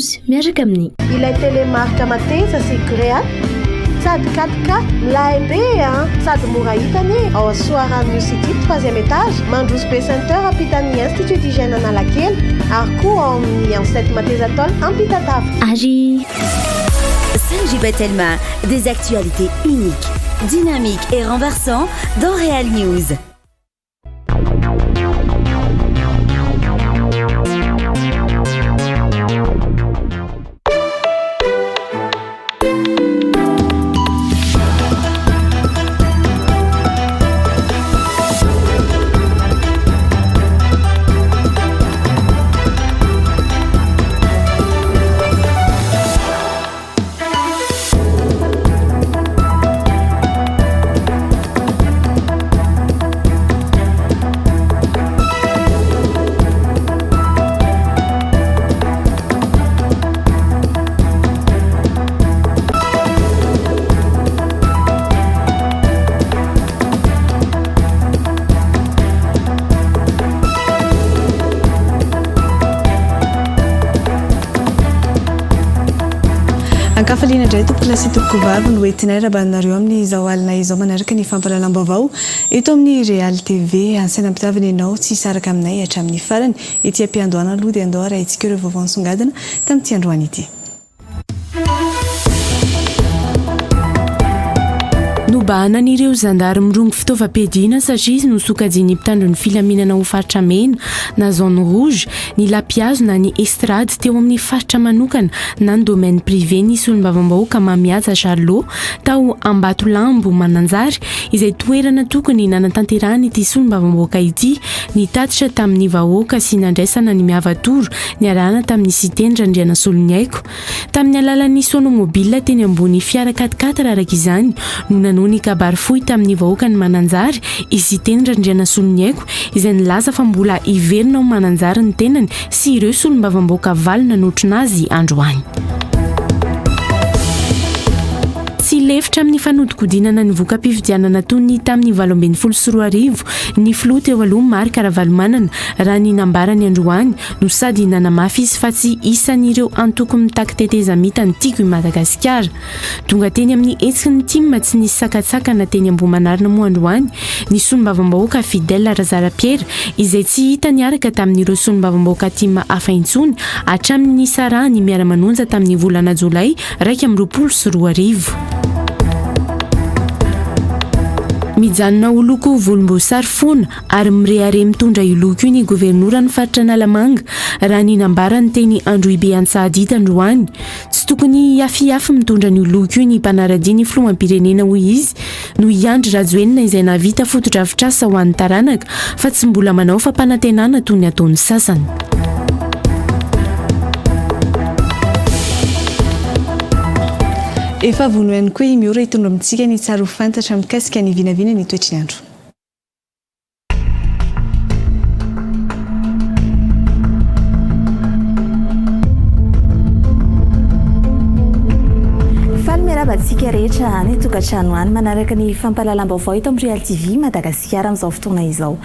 News miaraka amin'ny ilay telemarque mateza sy Great sady 4K milay be sady mora hitany ao Soarano City 3e étage Mandroso Bay Center ampitany Institut d'hygiène Analakely ary koa ao amin'ny Ansety Mateza Tol Ampitatavy. Ary Sanjiba Telma, des actualités uniques, dynamiques et renversantes dans Real News. Ankafaliana indray tompoklasi topoko-vavy no entinay rabanareo amin'ny izao alina izao manaraka ny fampahalalam-baovao eto amin'ny Real TV. Ansaina ampitavana ianao tsy hisaraka aminay hatramin'ny farany ety ampiandohana aloha dia andao arahintsika ireo vaovao nisongadina tamin'ity androany ity. Nobanan'ireo zandary mirongo fitaovam-piadiana satria nosokajiny mpitandro ny filaminana ho faritra mena na zone rouge ny lapiazo na ny estrade teo amin'ny faritra manokana na ny domaine privé nisy olom-bavam-bahoaka mamiaja Charlot tao Ambatolampy Mananjary izay toerana tokony nanatanterahany ity solom-bavam-bahoaka ity nitatitra tamin'ny vahoaka sy nandraisana ny miavatoro ny arahana tamin'ny sitendra Andriana Soloniaiko tamin'ny alalan'ny sonomobile teny ambony fiara 4x4 araka izany no ny kabary fohy tamin'ny vahoaka ny Mananjary izy tendra Andriana Soloniaiko izay nilaza fa mbola iverina ao Mananjary ny tenany sy ireo solom-bavam-bahoaka valo nanotrinazy androany. Lefitra amin'ny fanodikodinana ny voka-pifidianana tony tamin'ny 2024 ny filoha teo aloha Marc Ravalomanana raha ny nambarany androany no sady nanamafy izy fa tsy isan'ireo antoko mitaky teteza mita ny tiako i Madagasikara. Tonga teny amin'ny hetsiky ny tim tsy nisy sakatsakana teny Ambohimanarina moa androany ny solom-bavam-bahoaka Fidèle Razara-Pierre izay tsy hita niaraka tamin'ireo solom-bavam-bahoaka tim hafa intsony hatramin'ny sarahany miara-manonja tamin'ny volana Jolay 2024. Mijanona ho loko volomboasary foana ary mirehare mitondra io loko io ny governorany faritra Analamanga raha ny nambarany teny Androibe Antsahadita androany. Tsy tokony hiafy mitondra ny loko io ny mpanaradiany filoham-pirenena hoy izy no Andry Rajoelina izay navita foto-drafitrasa ho an'ny taranaka fa tsy mbola manao fampanantenana toy ny ataon'ny sasany. Efa vono ihany koa miora hitondro amintsika ny tsara ho fantatra mikasika ny vinavina ny toetry ny andro. Tsika rehetra ny tokantrano any manaraka ny fampahalalam-baovao eto amin'ny Real TV Madagasikara amin'izao fotoana izao.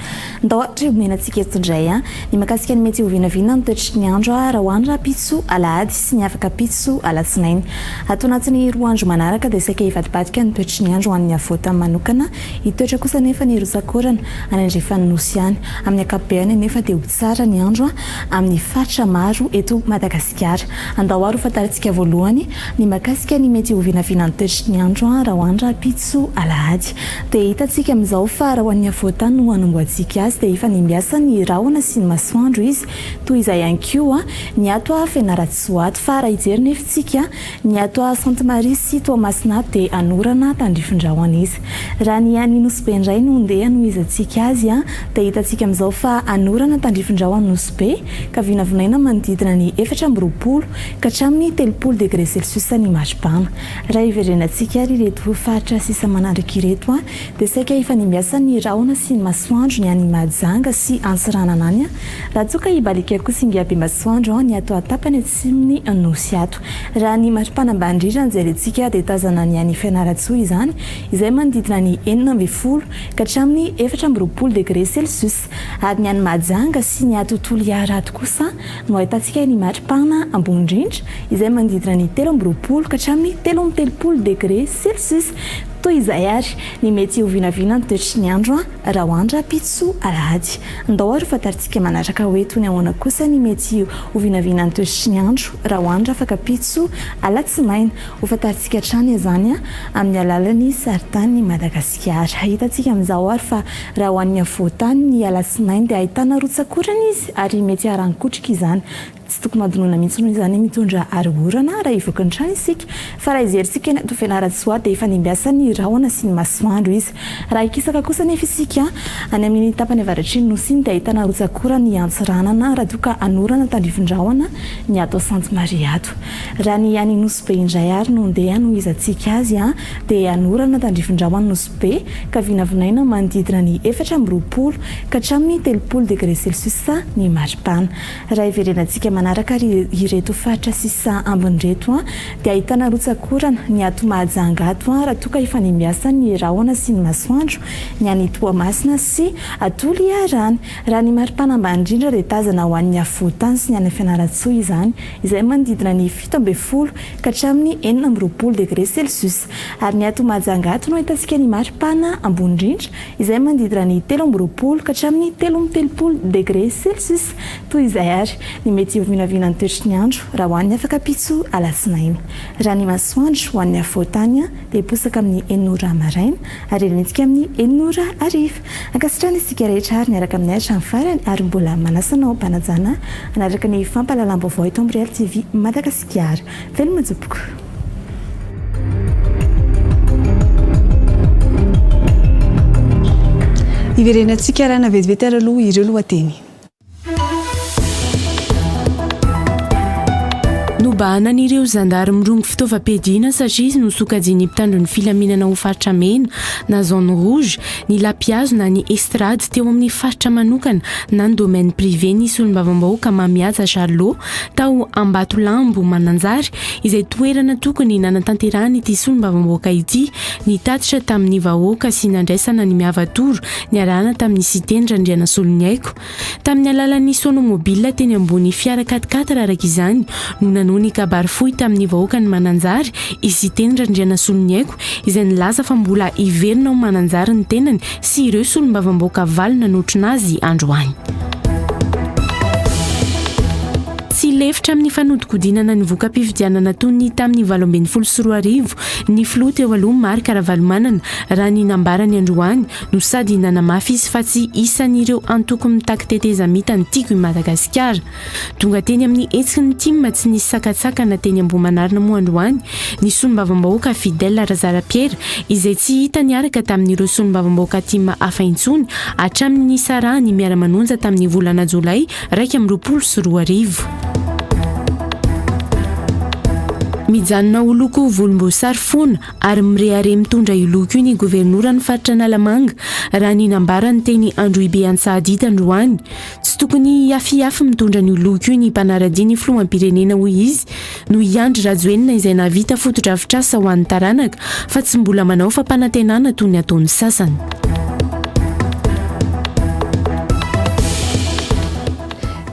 Ndao ohatra omenantsika eto indray ny makasika ny mety ho vinavina ny toetry ny andro raha hoandro apitso alahady sy ny afaka apitso alatsinainy. Ato anatin'ny roa andro manaraka dia saika ivadibadika ny toetry ny andro ho an'ny avota manokana. Itoetra kosa nefa ny rosakorana any andrefan'ny nosy any. Amin'ny ankapobeny nefa dia ho tsara ny andro amin'ny faritra maro eto Madagasikara. Andao aro fantarintsika voalohany ny makasika ny mety ho vinavina ny toetry ny andro raha hoandro apitso alahady. Dia hitantsika amin'izao fa raha ho an'ny avotany no hanomboantsika azy dia efa nimbiasa ny rahona sy ny masoandro izy toy izay ihany koa ny ato Fianaratsoato fa raha hijery nefitsika ny ato Sainte Marie sy Toamasina dia anorana tandrifin-drahona izy. Raha ny any Nosy indray no ndeha no izantsika azy dia hitantsika amin'izao fa anorana tandrifin-drahona Nosy ka vinavinaina manodidina ny 4 amby 20 ka hatramin'ny 30 degré Celsius ny maripana. Raha iverena iverenantsika ary ireto faritra sisa manaraka ireto a dia saika efa nimbiasa ny rahona sy ny masoandro ny any Mahajanga sy Antsiranana any a raha tsoka hibalika kosa ingabe masoandro ny ato atapany atsiminy Nosy ato raha ny maripana-bandrira nijerentsika dia tazana ny any Fianaratsoa izany izay manodidina ny 19 ka hatramin'ny 4 degré celsius ary ny any Mahajanga sy ny atontolo iarato kosa no ahitantsika ny maripana ambonindrindra izay manodidina ny 13 ka hatramin'ny 13 degré celsius toy izay ary ny mety hovinavina ny toetry ny andro raha hoandra pitso alahady andao ary fantaritsika manaraka hoe toy ny ahoana kosa ny mety hovinavina ny toetry ny andro raha hoandra afaka pitso alatsimaina ho fantaritsika hatrany izany amin'ny alalan'ny saritany Madagasikara hitantsika amin'izao ary fa raha ho an'ny afovoantany ny alatsimaina dia ahitana rotsakorana izy ary mety harankotrika izany tsy tokony adonona mihitsy noho izany mitondra arorana raha ivoaka ny trano isika fa raha izerintsika eny ato Fianaratsoa dia efa nimbiasa ny rahona sy ny masoandro izy raha ikisaka kosa nefa isika any amin'ny tapany avaratr'ny Nosy iny dia ahitana rotsakorana ny Antsiranana raha toka anorana tandrifin-drahona ny ato Sainte Marie ato raha ny any Nosy be indray ary no ndeha no izantsika azy dia anorana tandrifin-drahona Nosy be ka vinavinaina manodidina ny 14 ka hatramin'ny 30 degré celsius ny maripana raha iverenantsika manaraka ireto faritra sisa ambin'ireto dia ahitana rotsakorana ny ato Mahajanga ato raha toka efa nimbiasa ny rahona sy ny masoandro ny any Toamasina sy Toliarany raha ny maripana ambany-drindra dia tazana ho an'ny afovoantany sy ny any Fianaratsoa izany izay manodidina ny 17 ka hatramin'ny 19 degré celsius ary ny ato Mahajanga ato no ahitantsika ny maripana ambony-drindra izay manodidina ny 13 ka hatramin'ny 13 degré celsius toy izay ary ny mety hovinavina ny toetry ny andro raha ho an'ny afaka pitso alatsinaina raha ny masoandro ho an'ny afovoantany dia hiposaka amin'ny 9 maraina ary elentsika amin'ny 9 ariva ankasitrana isika rehetra ary niaraka amin'ny hatrany farany ary mbola manasanao mpanajana anaraka ny fampalalam-baovao eto amin'ny Real TV Madagasikara veloma jopoko iverenantsika raha navetivety ary aloha ireo lohateny nobanan'ireo zandary mirongo fitaovam-piadiana satria izy nosokajiny mpitandro ny filaminana ho faritra mena na zone rouge ny lapiazo na ny estrady teo amin'ny faritra manokana na ny domaine privé nisy olom-bavam-bahoaka Mamihaja Charlot tao Ambatolambo Mananjary izay toerana tokony nanatanterahany ity solom-bavam-bahoaka ity nitatitra tamin'ny vahoaka sy nandraisana ny miavatoro ny arahana tamin'ny sitendra Andriana Soloniaiko tamin'ny alalan'ny sonomobile teny ambony fiara 4x4 araka izany no ny kabary fohy tamin'ny vahoaka ny Mananjary izy tendra Andriana Soloniaiko izay nilaza fa mbola iverina ho Mananjary ny tenany sy ireo solom-bavam-bahoaka valy nanotrona azy androany sy lefitra amin'ny fanodikodinana ny voka-pifidianana tony tamin'ny 24 ny filoha teo aloha Marc Ravalomanana raha ny nambarany androany no sady nanamafy izy fa tsy isan'ireo antoko mitaky teteza mita ny tiako i Madagasikara tonga teny amin'ny hetsiky ny timma tsy nisy sakatsakana teny Ambohimanarina moa androany ny solom-bavam-bahoaka Fidèle Razara-Pierre izay tsy hita niaraka tamin'ireo solom-bavam-bahoaka timma hafa intsony hatramin'ny Sarany miara-manonja tamin'ny volana Jolay 2024 mijanona ho loko volomboasary foana ary mirehare mitondra io loko io ny governorany ny faritra Analamanga raha ny nambarany teny Androibe Antsahadita androany tsy tokony hiafy mitondra ny loko io ny mpanaradiany filoham-pirenena hoy izy no Andry Rajoelina izay navita foto-drafitrasa ho an'ny taranaka fa tsy mbola manao fampanantenana toy ny ataon'ny sasany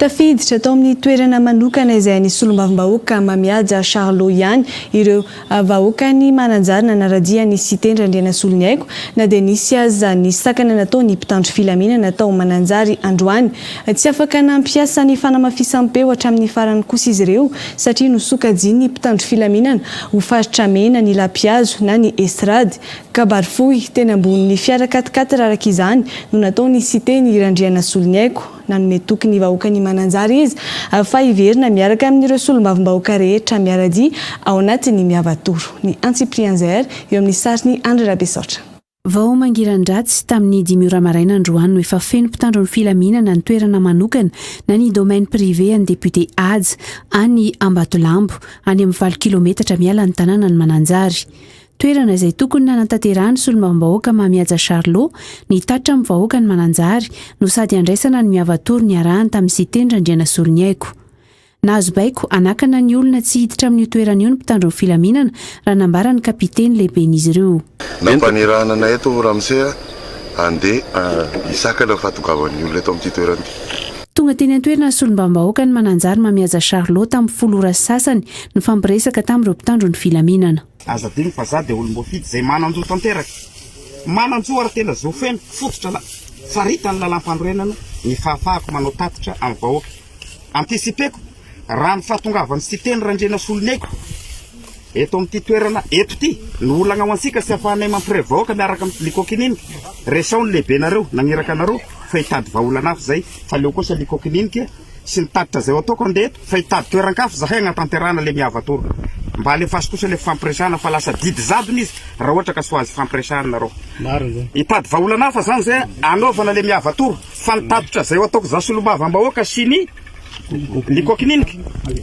tafiditra tao amin'ny toerana manokana izay ny solom-bavam-bahoaka Mamihaja Charlot ihany ireo vahoakany Mananjary nanaradia ny sitendra Andriana Soloniaiko na dia nisy aza ny sakana natao ny mpitandro filaminana natao Mananjary androany tsy afaka nampiasa ny fanamafisam-peo hatramin'ny farany kosa izy ireo satria nosokajiny ny mpitandro filaminana ho faritra mena ny lapiazo na ny estrady kabary fohy teny ambony fiara 4x4 araka izany no natao ny siteny Andriana Soloniaiko nanome toky ny vahoaka ny Mananjary izy fa iverina miaraka amin'ireo solom-bavam-bahoaka rehetra miaradia ao anatin'ny miavatoro ny Antsiprianzère eo amin'ny sariny Andry Rabesaotra vao mangiran-dratsy tamin'ny 10 maraina androany no efa feno mpitandro ny filaminana ny toerana manokana na ny domaine privé any député Adj any Ambatolambo any amin'ny 20 kilometatra miala ny tanàna ny Mananjary toerana izay tokony nanantanterahany solombavambahoaka Mamihaja Charlot nitatra amin'ny vahoaka ny Mananjary no sady andraisana ny miavatory ny arahany tamin'ny Sitendra Andriana Soloniaiko. Nahazo baiko anakana ny olona tsy hiditra amin'ny toerana io ny mpitandro ny filaminana raha nambarany kapiteny lehiben'izy ireo. Nampanirahana eto Ramsea andeha isakana fatogavan'ny olona eto amin'ity toerana ity. Tonga teny an-toerana solombavambahoaka ny Mananjary Mamihaja Charlot tamin'ny folo ora sasany no fampiresaka tamin'ireo mpitandro ny filaminana. Aza digny fa za dia olom-boafidy izay mananjo tanteraka. Mananjo ary tena zofeny fototra farita ny lalam-pandroenana ny fahafahako manao tatitra amin'ny vahoaka. Antisipeko raha ny fahatongavan'ny Sitendra Andriana Soloniaiko eto amin'ity toerana eto ity ny olana ao ansika sy afahanay mampiray vahoaka miaraka amin'ny likokininiky resao ny lehibe nareo nagniraka nareo fa hitady vaolana hafa zay fa leo kosa likokininiky sy ny tatitra zay ataoko andeha eto fa hitady toeran-kafa zahay agnatanterahana le miavatory mba alefaso kosa le fampiresahana fa lasa didy zadony izy raha ohatra ka so azy fampiresahana nareo hitady vaolana hafa zany zay anaovana le miavatory fa ny tatitra zay ataoko za solombavambahoaka sy ny likokininiky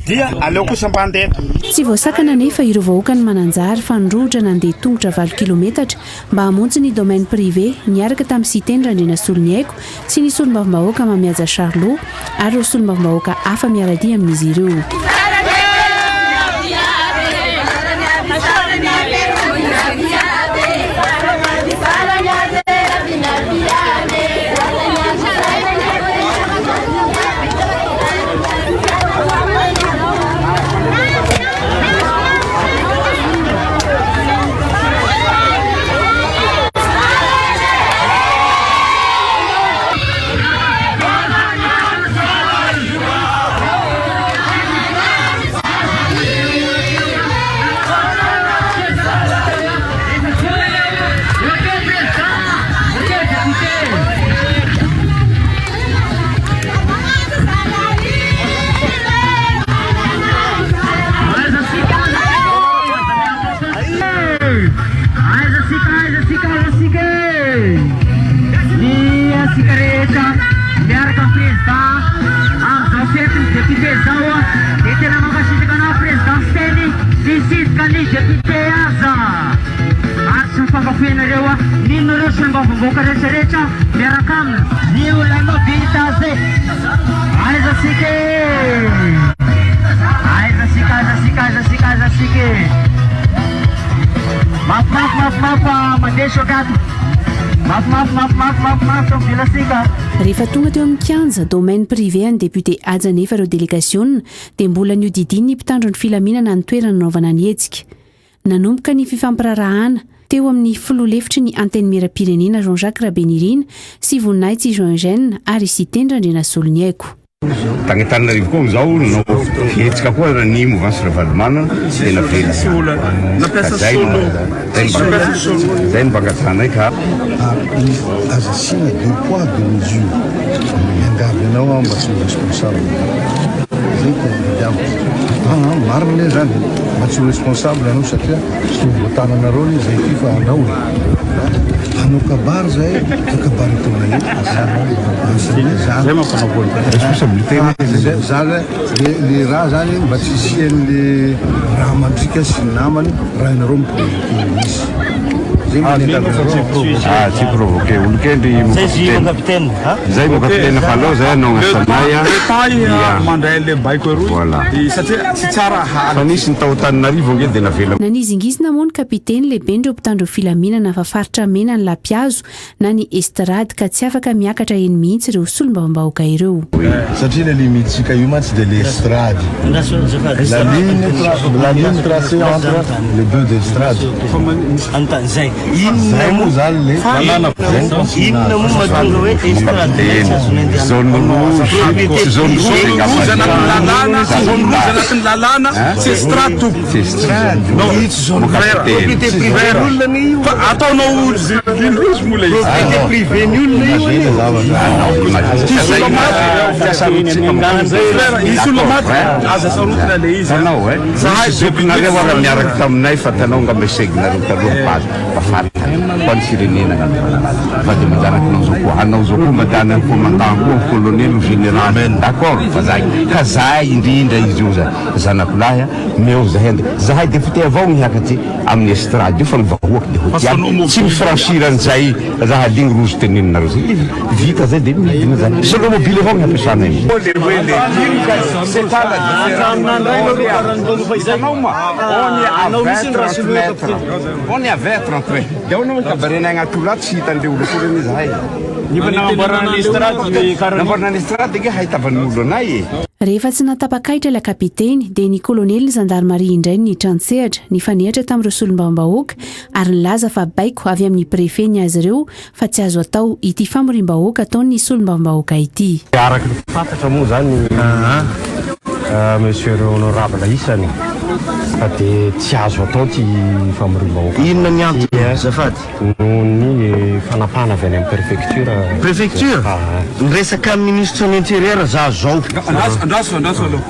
dia aleo kosa mba andeha eto. Tsy voasakana nefa ireo vahoaka ny Mananjary fa nindrohitra nandeha tongotra 7 kilometatra mba hamonjy ny domaine privé niaraka tamin'ny Sitendra Andriana Soloniaiko sy ny solombavambahoaka Mamihaja Charlot ary ireo solombavambahoaka hafa miaradia amin'izy ireo. Rehefa tonga teo amin'ny kianja domaine privé any député aja nefa ireo délégation dia mbola ny hodidiny ny mpitandro ny filaminana ny toerana nanaovana ny hetsika. Nanomboka ny fifampirarahana teo amin'ny filoha-lefitry ny antenne miram-pirenena Jean-Jacques Rabenirina sy voninahitsy Jean Eugène ary Sitendra Andriana Soloniaiko. Tangetanarivo koa zao no hetsika koa raha ny mouvance revalement tena very zay ny bangatsanay ka aza sina deux poids deux mesures miangavinao mba tsy responsable zay ko marina zany mba tsy responsable anao satria tsy voatananareo ny zay ty fa anao anao kabary zay kabary tona zay mampanao responsabilité zany le raha zany mba tsy isian'le raha mandrika sy namany raha inareo miprovoke tsy provoqué olokendry zay mo kapitena faloha zay anao agnasanay mandray le baiko eroy satria tsy tsara fa nisy ny tao Tananarivo nge dia navela nanizingizina moa ny kapiteny lehibe ndreo mpitandro filaminana fa faritra mena ny Lapiazo na ny Estrade ka tsy afaka miakatra eny mihitsy ireo solombavambahoaka ireo satria le limitsika io mantsy de l'Estrade la ligne tracée entre les deux d'Estrade antan'izay inona moa zany le inona moa mahatonga hoe Estrade zone rouge anatin'ny lalàna sy Estrade tompo propriété privée olona ny io fa ataonao ligne rouge moa le propriété privée ny olona io izy olona maty aza sarotina le izy tanao zoknareo ara miaraka taminay fa tanao nga meseginareo taloha pazy fatana ho an'ny firenena fa dia manjanakanao zao koa anao zao koa madana ny commandant koa ny colonel o général d'accord fa zay ka zahay indrindra izy io zay zanakolahy meo zahay zahay député avao miakaty amin'ny estrade io fa ny vahoaka dia hotiany tsy mifranchiran'izay raha ligny rozy teneninareo zay vita zay dia midina zay selon mobile avao miampiasana io c'est pas la on est à 20-30 mètres. Dia ono kabarena agnaty olo tsy hitandreo olo akory zahay. Namboarana ny estrade dia haitavan'ny olo anay. Rehefa tsy natapakaitra ilay kapiteny dia ny kolonely ny zandarmaria indray ny trantsehatra ny fanehatra tamin'ireo solombavam-bahoaka ary nilaza fa baiko avy amin'ny prefet ny azy ireo fa tsy azo atao ity famorim-bahoaka ataony solombavam-bahoaka ity. Araka ny fantatra moa zany monsieur honorable isany fa dia tsy azo atao ty famorim-bahoaka. Inona ny antony zafady? Noho ny fanapana avy any amin'ny préfecture. Préfecture? Niresaka ministre ny intérieur za zao. Andraso aloha.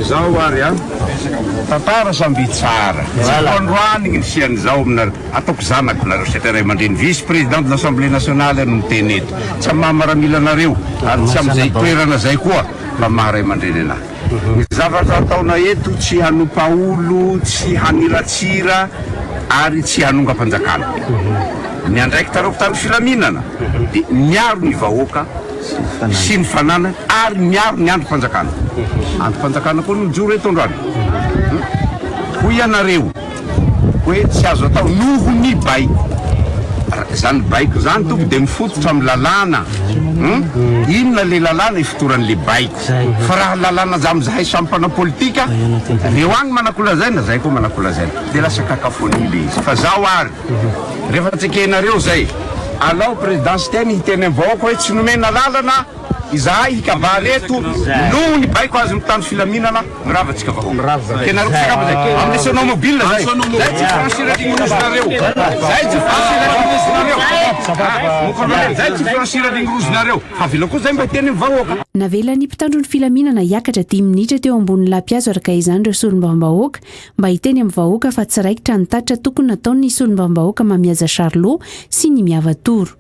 Zao ary a tantara samby tsara. Androany ny sian'izao aminareo ataoko zanako nareo satria ray aman-dreny vice président de l'Assemblée nationale no miteny eto. Tsy amin'ny maha-miaramila anareo ary tsy amin'izay toerana zay koa mba maha-ray aman-dreny anahy. Ny zavatra ataona eto tsy hanompa olo, tsy haniratsira ary tsy hanonga-panjakana. Ny andraikitarako tamin'ny filaminana dia miaro ny vahoaka sy ny fanana ary miaro ny androm-panjakana. Androm-panjakana koa nijoro eto androany. Hoy ianareo hoe tsy azo atao noho ny baiko. Zany baiko zany tonga dia mifototra amin'ny lalàna. Inona le lalàna ifotoran'le baiko fa raha lalàna zahay sampana politika reo agny manakolazaina zay koa manakolazaina dia lasa kakafony le izy fa zao ary rehefa tsekenareo zay alao présidence teny hiteny amin'ny vahoaka hoe tsy nomena lalana izahay hikavaly eto noho ny baiko azy mitandro filaminana miravatsika vahoaka kenareo sakafo zay amin'ny sonao mobile zay tsy franchiradigny zay tsy franchiradigny fa vila koa zay mba hiteny amin'ny vahoaka. Navelan'ny mpitandro ny filaminana hiakatra 10 minitra teo ambony lampiazo araka izany ireo solombavam-bahoaka mba hiteny amin'ny vahoaka fa tsy raikitra ny tatra tokony nataony solombavam-bahoaka mamiaza Charlot sy ny miavatoro.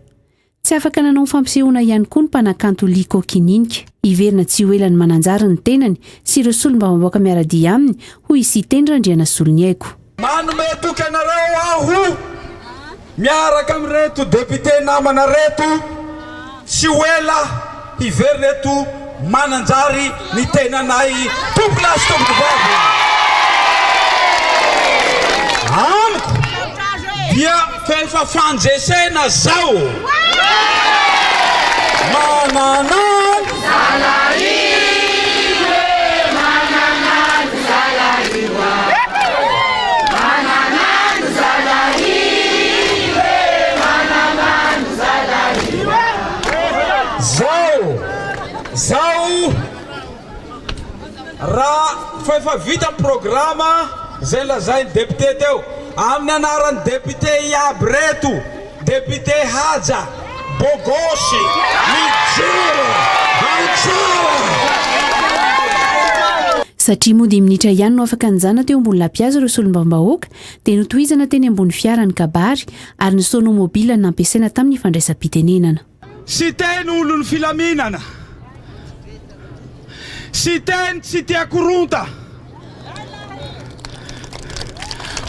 Tsy afaka nanao fampisehoana ihany koa ny mpanakanto Liko Kininika. Iverina tsy ho elany mananjara ny tenany sy ireo solombavam-bahoaka miaradia aminy hoy isitendra Andriana Soloniaiko. Manome toky anareo aho miaraka amin'reto député namana reto tsy ho ela hiverina eto mananjary ny tenanay tompolasy tombokovavy. Amiko dia fefa fanjesena zao manana zao raha fefa vita programa zay lazay ny député teo amin'ny anaran'ny député iaby reto député Haja Bogosy mijoro antsara. Satria mody minitra ihany no afaka nijana teo ambony lampiazo ireo solombavam-bahoaka dia notohizana teny ambony fiara ny kabary ary ny sono mobile nampiasaina tamin'ny fandraisam-pitenenana. Sy teny olo ny filaminana, sy teny tsy tia koronta,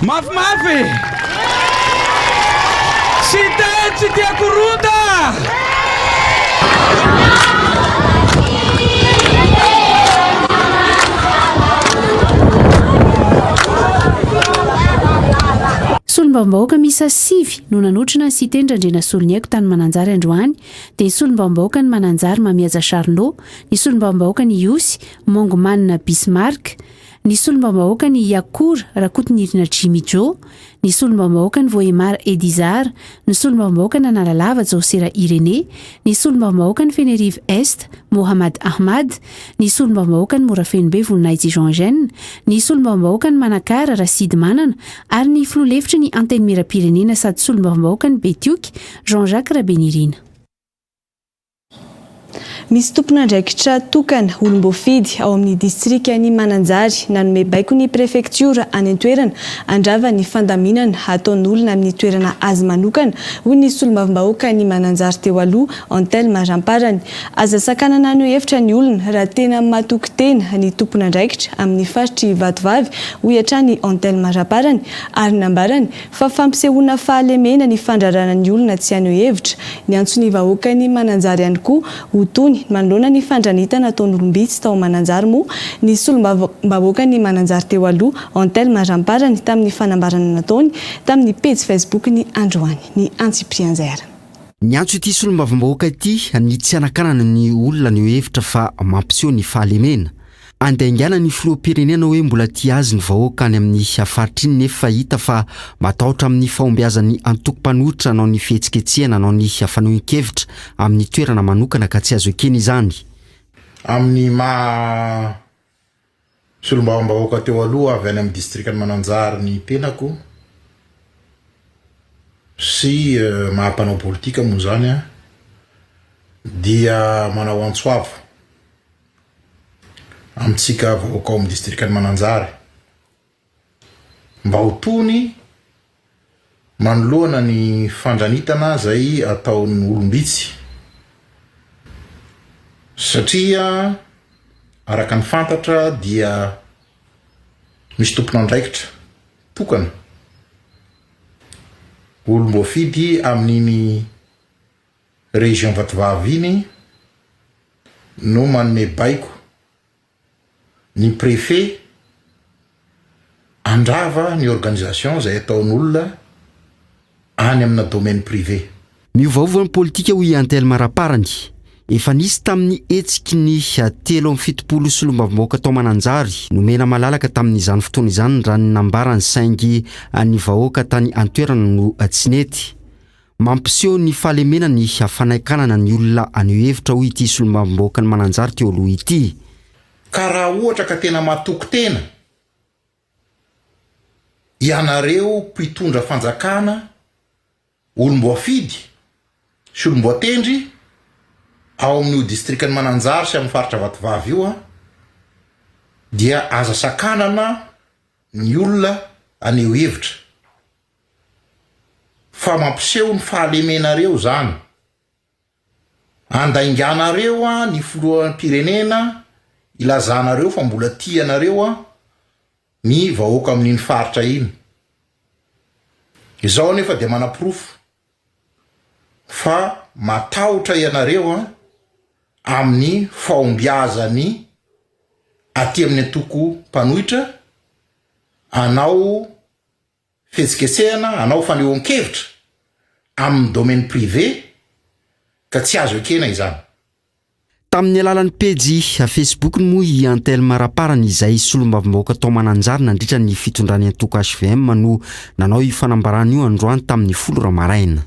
mafimafy, sy teny tsy tia koronta. Solombavam-bahoaka misa 5 no nanotrana ny sitendra Andriana Soloniaiko tany Mananjary androany dia ny solombavam-bahoaka ny Mananjary mamiaza Charlot, ny solombavam-bahoaka ny Iosy Mongomanina Bismarck, ny solombavam-bahoaka ny Yakora Rakotonirina Jimmy Joe, ny solombavam-bahoaka ny Voemar Edizar, ny solombavam-bahoaka ny Analalava Josera Irené, ny solombavam-bahoaka ny Fenerive Est Mohamad Ahmad, ny solombavam-bahoaka ny Morafenbe Voninaizy Jean Gène, ny solombavam-bahoaka ny Manakara Rasidy Manana ary ny filoalefitra ny anteny miram-pirenena sady solombavam-bahoaka ny Betioky Jean-Jacques Rabenirina. misy tompon'andraikitra tokana olomboafidy ao amin'ny distrika ny Mananjary nanome baiko ny prefektiora any an-toerana andrava ny fandaminana ataon'olona amin'ny toerana azy manokana hoy ny solombavam-bahoaka ny Mananjary teo aloha Antelma Ramparany. Aza sakanana ny hevitra ny olona raha tena matoky tena ny tompon'andraikitra amin'ny faritry Vatovavy hoy hatrany Antelma Ramparany ary nambarany fa fampisehoana fahalemena ny fandrarana ny olona tsy haneho hevitra ny antsony vahoaka ny Mananjary ihany koa ho tony manoloana ny fandranitana ataon'olombitsy tao Mananjary moa ny solombavam-bahoaka ny Mananjary teo aloha Antelma Ramparany tamin'ny fanambarana nataony tamin'ny page Facebook ny Androany ny Antsiprianzera. Ny antso ity solombavam-bahoaka ity ny tsy anakanana ny olona ny hevitra fa mampiseho ny fahalemena. Andaingana ny filoham-pirenena hoe mbola tia azy ny vahoaka any amin'ny hafaritra iny nefa hita fa matahotra amin'ny fahombiazan'ny antoko-panohitra anao ny fihetsiketsehana anao ny hafanohan-kevitra amin'ny toerana manokana ka tsy azo ekena izany. Amin'ny solombavam-bahoaka teo aloha avy any amin'ny distrikan'ny Mananjary ny tenako sy mahampanao politika moa zany dia manao antsoavo amitsika vahoaka ao amin'ny distrikan'ny Mananjary mba ho tony manoloana ny fandranitana zay ataon'ny olombitsy satria araka ny fantatra dia misy tompon'andraikitra tokana olomboafidy amin'iny région Vatovavy iny no manome baiko ny préfet andrava ny organisation zay ataon'olona any amina domaine privé. Miovaova ny politika hoy Antelma Ramparany efa nisy tamin'ny hetsiky ny 7 solombavam-bahoaka tao Mananjary nomena malalaka tamin'izany fotoana izany raha ny nambarany saingy ny vahoaka tany an-toerana no tsinety mampiseho ny fahalemena ny fanaikanana ny olona any hevitra hoy ity solombavam-bahoaka ny Mananjary teo aloha ity. Ka raha ohatra ka tena matoky tena ianareo mpitondra fanjakana olomboafidy sy olomboatendry ao amin'ny distrikan'ny Mananjary sy amin'ny faritra Vatovavy io dia aza sakanana ny olona aneho hevitra fa mampiseho ny fahalemenareo zany andainganareo ny filoham-pirenena ilazanareo fa mbola tianareo ny vahoaka amin'iny faritra iny. Izao nefa dia manaprofo fa matahotra ianareo amin'ny fahombiazany aty amin'ny antoko-panohitra anao fihetsiketsehana anao fanehoan-kevitra amin'ny domaine privé ka tsy azo ekena izany. Tamin'ny alalan'ny pejy Facebook moa i Antelma Ramparany izay solombavam-bahoaka tao Mananjary nandritra ny fitondrany antoko HVM no nanao fanambarana io androany tamin'ny 10 maraina.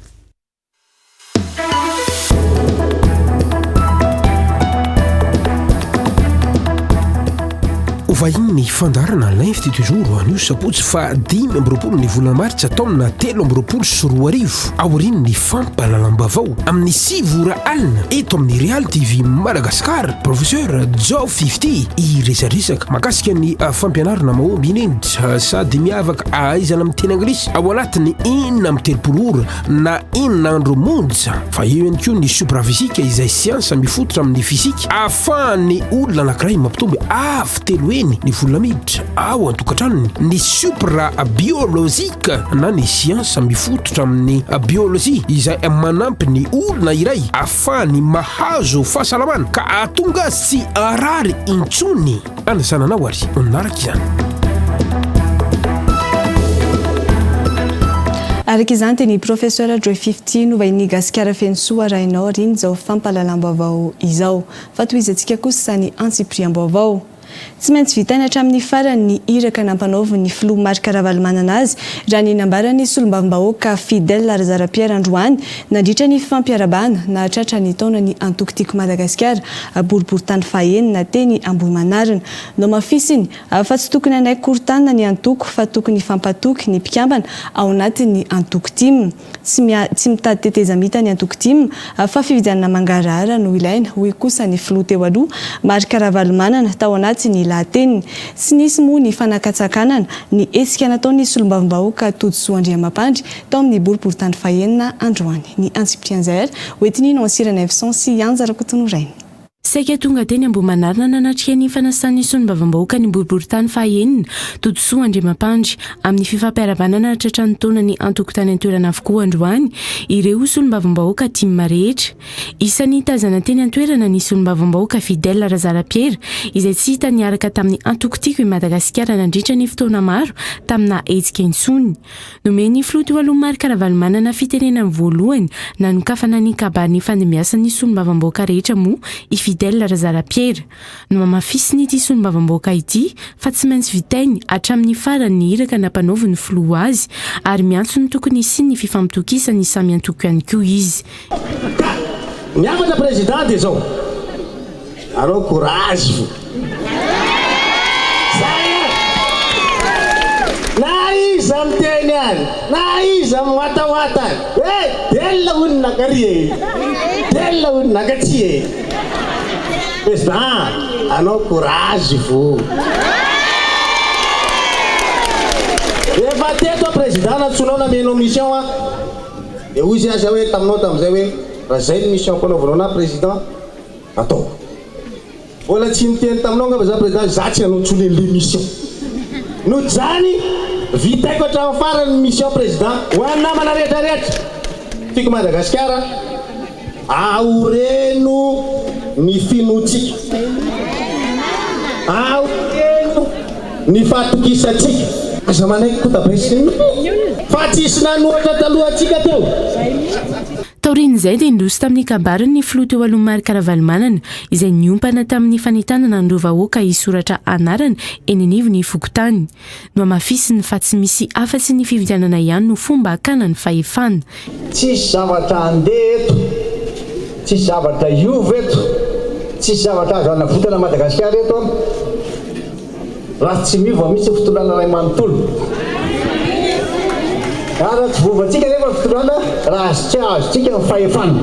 Vahiny ny fandarana l'institut jour anio sapotsy fa 5 ny volana martsa taona 3 sy 4 aoriny ny fampahalalam-bavao amin'ny 6 alina eto amin'ny Real TV Madagascar. Professeur Joe 50 iresaresaka makasika ny fampianarana mahomby inendritra sady miavaka ahaizana amin'ny teny anglisy ao anatiny 13 ora na 9 andro monja fa eo ihany koa ny supravisika izay siansa mifototra amin'ny fisika ahafahan'ny olona anankiray mampitombo avy telo ny volana miditra ao antokatranony ny supra biolozika na ny siansa mifototra amin'ny biolojia izay manampy ny olona iray ahafahany mahazo fahasalamana ka ahatonga sy arary intsony anasananao ary onaraka izany. Araka izany teny professeur Joy 50 no vainy gasikara feno soa rainao riny zao fampahalalam-baovao izao fa toy izy antsika kosa ny Antsipriam-baovao. tsy maintsy vitany hatramin'ny farany iraka nampanaovy ny filoha Marc Ravalomanana azy raha ny nambarany solombavambahoaka Fidèle Razara-Pierre Androany nandritra ny fampiarabana na hatratra ny taona ny antokotiko Madagasikara boriboritany fahaenina teny Ambohimanarina no mafisiny fa tsy tokony anay korontanina ny antoko fa tokony fampatoky ny mpikambana ao anatin'ny antoko-tim tsy mitady tetezamita ny antoko-tim fa fividianana mangarahara no ilaina hoy kosa ny filoha teo aloha Marc Ravalomanana tao anaty ny lahateniny sy nisy moa ny fanakatsakanana ny hetsika nataony solombavambahoaka Tojosoa Andriamampandry tao amin'ny boriboritany fahaenina Androany ny Ansipianzaire hoetiny no ansirana Evson sy Anjarakotonorainy. Saika tonga teny Ambohimanarina nanatrika ny fanasan'ny solombavambahoaka ny boriboritany fahaenina Tojosoa Andriamampandry amin'ny fifampiarabanana hatratra ny taona ny antokotany an-toerana avokoa Androany ireo solombavambahoaka tima rehetra. Isan'ny tazana teny an-toerana ny solombavambahoaka Fidèle Razara-Pierre izay tsy hita niaraka tamin'ny antokotiko i Madagasikara nandritra ny fotoana maro tamina hetsika intsony. Nomeny filoha teo aloha Marc Ravalomanana fitenenany voalohany nanokafana ny kabary ny fandimbiasan'ny solombavambahoaka rehetra moa i Fidèle Razara-Pierre no mamafisiny ity solombavambahoaka ity fa tsy maintsy vitainy hatramin'ny farany iraka nampanaovy ny filoha azy ary miantso ny tokony isiny ny fifampitokisany samy antoko ihany koa izy. Miafatra président dia zao allo courage na iza miteny any na iza miwatawata della unna karie della unna katie président allo courage vo efa teto président natsonao namenao mission a de hoy zay aza hoe taminao tamizay hoe raha zay ny mission ko naovanao na président atao vola tsy niteny taminao ngamba za président za tsy anao tsony le mission no zany vitaiko hatramin'ny farany mission président ho an'ny namana rehetrarehetra tiako Madagasikara aoreno ny finotsika aoreno ny fatokisatsika aza manaiky ko tapresiny fa tsisy nanoatra talohantsika teo. Taorin'izay dia indosy tamin'ny kabariny ny filoha teo aloha Marc Ravalomanana izay niompana tamin'ny fanitanana ny rovahoaka hisoratra anarana eny anivony fokotany no amafisiny fa tsy misy afa-tsy ny fividianana ihany no fomba hakana ny fahefana. Tsisy zavatra andeha eto, tsisy zavatra iova eto, tsisy zavatra azo anavotana Madagasikara eto raha tsy miova misy fitolana ray manontolo. Raha tsy vovatsika nefa fitolana raha azotsika ny fahefana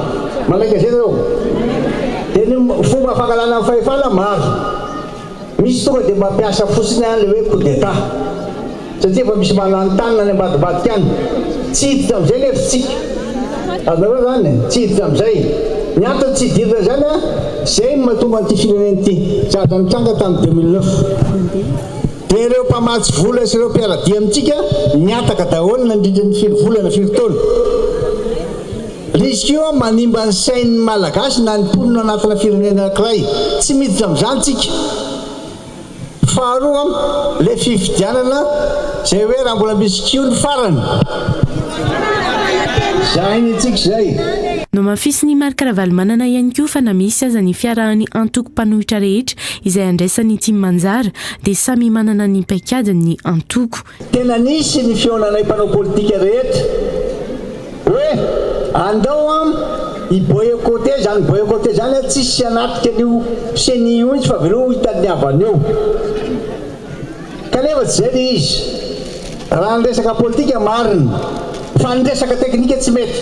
malaika zay zao dia ny fomba fangalana ny fahefana maro misy tonga dia mampiasa fosiny any le hoe coup d'état satria efa misy manantanina ny ambadibadika any tsy hiditra amizay nefa tsika azonareo zany tsy hiditra amizay ny antony tsy hidirina zany a zay mahatonga an'ity firenena ity zaza nitranga tamin'ny 2009 dia ireo mpamatsy vola sy ireo mpiaradia amintsika niataka daholo nandrindra ny volana firitaona risque io manimba ny sain'ny malagasy na ny mponina anatina firenena anankiray tsy miditra amin'izany tsika. Faharoa le fifidianana zay hoe raha mbola misy kio ny farany zay ny tsika zay. No mafisiny Marc Ravalomanana ihany koa fa na misy aza ny fiarahan'ny antoko mpanohitra rehetra izay andraisan'ny tia manjara dia samy manana ny paikadiny ny antoko. Tena nisy ny fionanay mpanao politika rehetra hoe andao i-boycotté zany boycotté zany tsisy anatika an'io seni io izy fa veleo hitany avany eo kanefa tsy zay le izy raha ny resaka politika marina fa ny resaka teknika tsy mety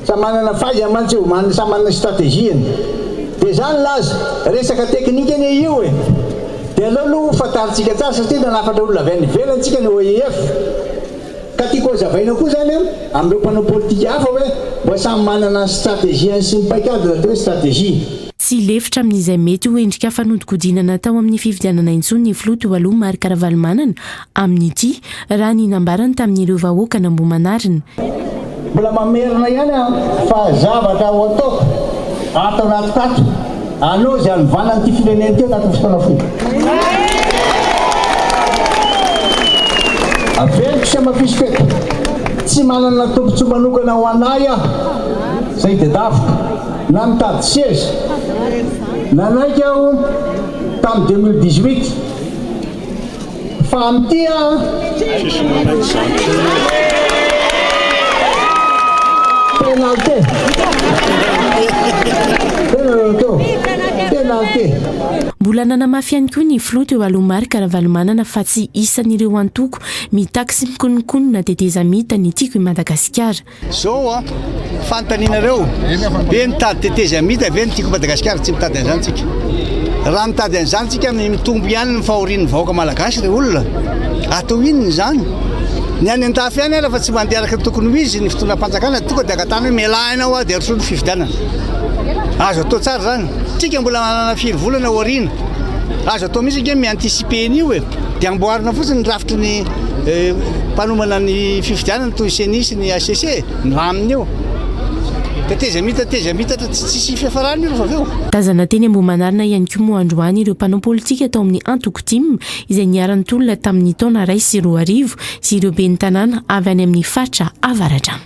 sa manana faiza mantsy io sa manana stratégiany dia zany laza resaka teknika ny io e dia aleo aloha fataritsika tsara satria nanafatra olona avy any ivelantsika ny OIF ka tiako hazavaina koa zany amin'ireo mpanao politika hafa hoe mba samy manana stratégiany sy mipaikady atao hoe stratégie. Tsy lefitra amin'izay mety ho endrika fanodikodinana tao amin'ny fividianana intsony ny filoha teo aloha Marc Ravalomanana amin'ity raha ny nambarany tamin'ireo vahoaka n'Ambohimanarina. Mbola mamerina ihany fa zavatra ho ataoko atao anaty anao zay anivana n'ity firenena teo anaty fotoana fohy. Averiko sy amafisifeto tsy manana tombontsy manokana ho anay aho zay dia davika na mitady seza nanaiky aho tamin'ny 2018 fa amin'ity penalty mbola nanamafy ihany koa ny floty eo alomary karavalomanana fa tsy isan'ireo antoko mitaky sy mikonikonina teteza mita ny tiako i Madagasikara. Zao fantaninareo be mitady teteza mita ve ny tiako Madagasikara tsy mitady an'izany tsika. Raha mitady an'izany tsika mitombo ihany ny fahorian'ny vahoaka malagasy re olona. Atao inona izany? Ny any an-tafy ihany ara fa tsy mandeha araka ny tokony ho izy ny fitondram-panjakana tonga dia akatany hoe mialahina ao dia aroso ny fifidianana. Azo atao tsara zany. Tsika mbola manana 4 volana aoriana. Azo atao mihitsy nge mi-anticiper an'io dia amboarina fotsiny ny rafitry ny mpanomana ny fifidianana toy CENI sy ny ACC milamina eo. Teteza mita tsy fiafarany io fa aveo. Tazana teny Ambohimanarina ihany koa moa androany ireo mpanao politika atao amin'ny antoko tim izay niarany tolona tamin'ny taona 2020 sy ireo ben'ny tanàna avy any amin'ny fatra avaradrano.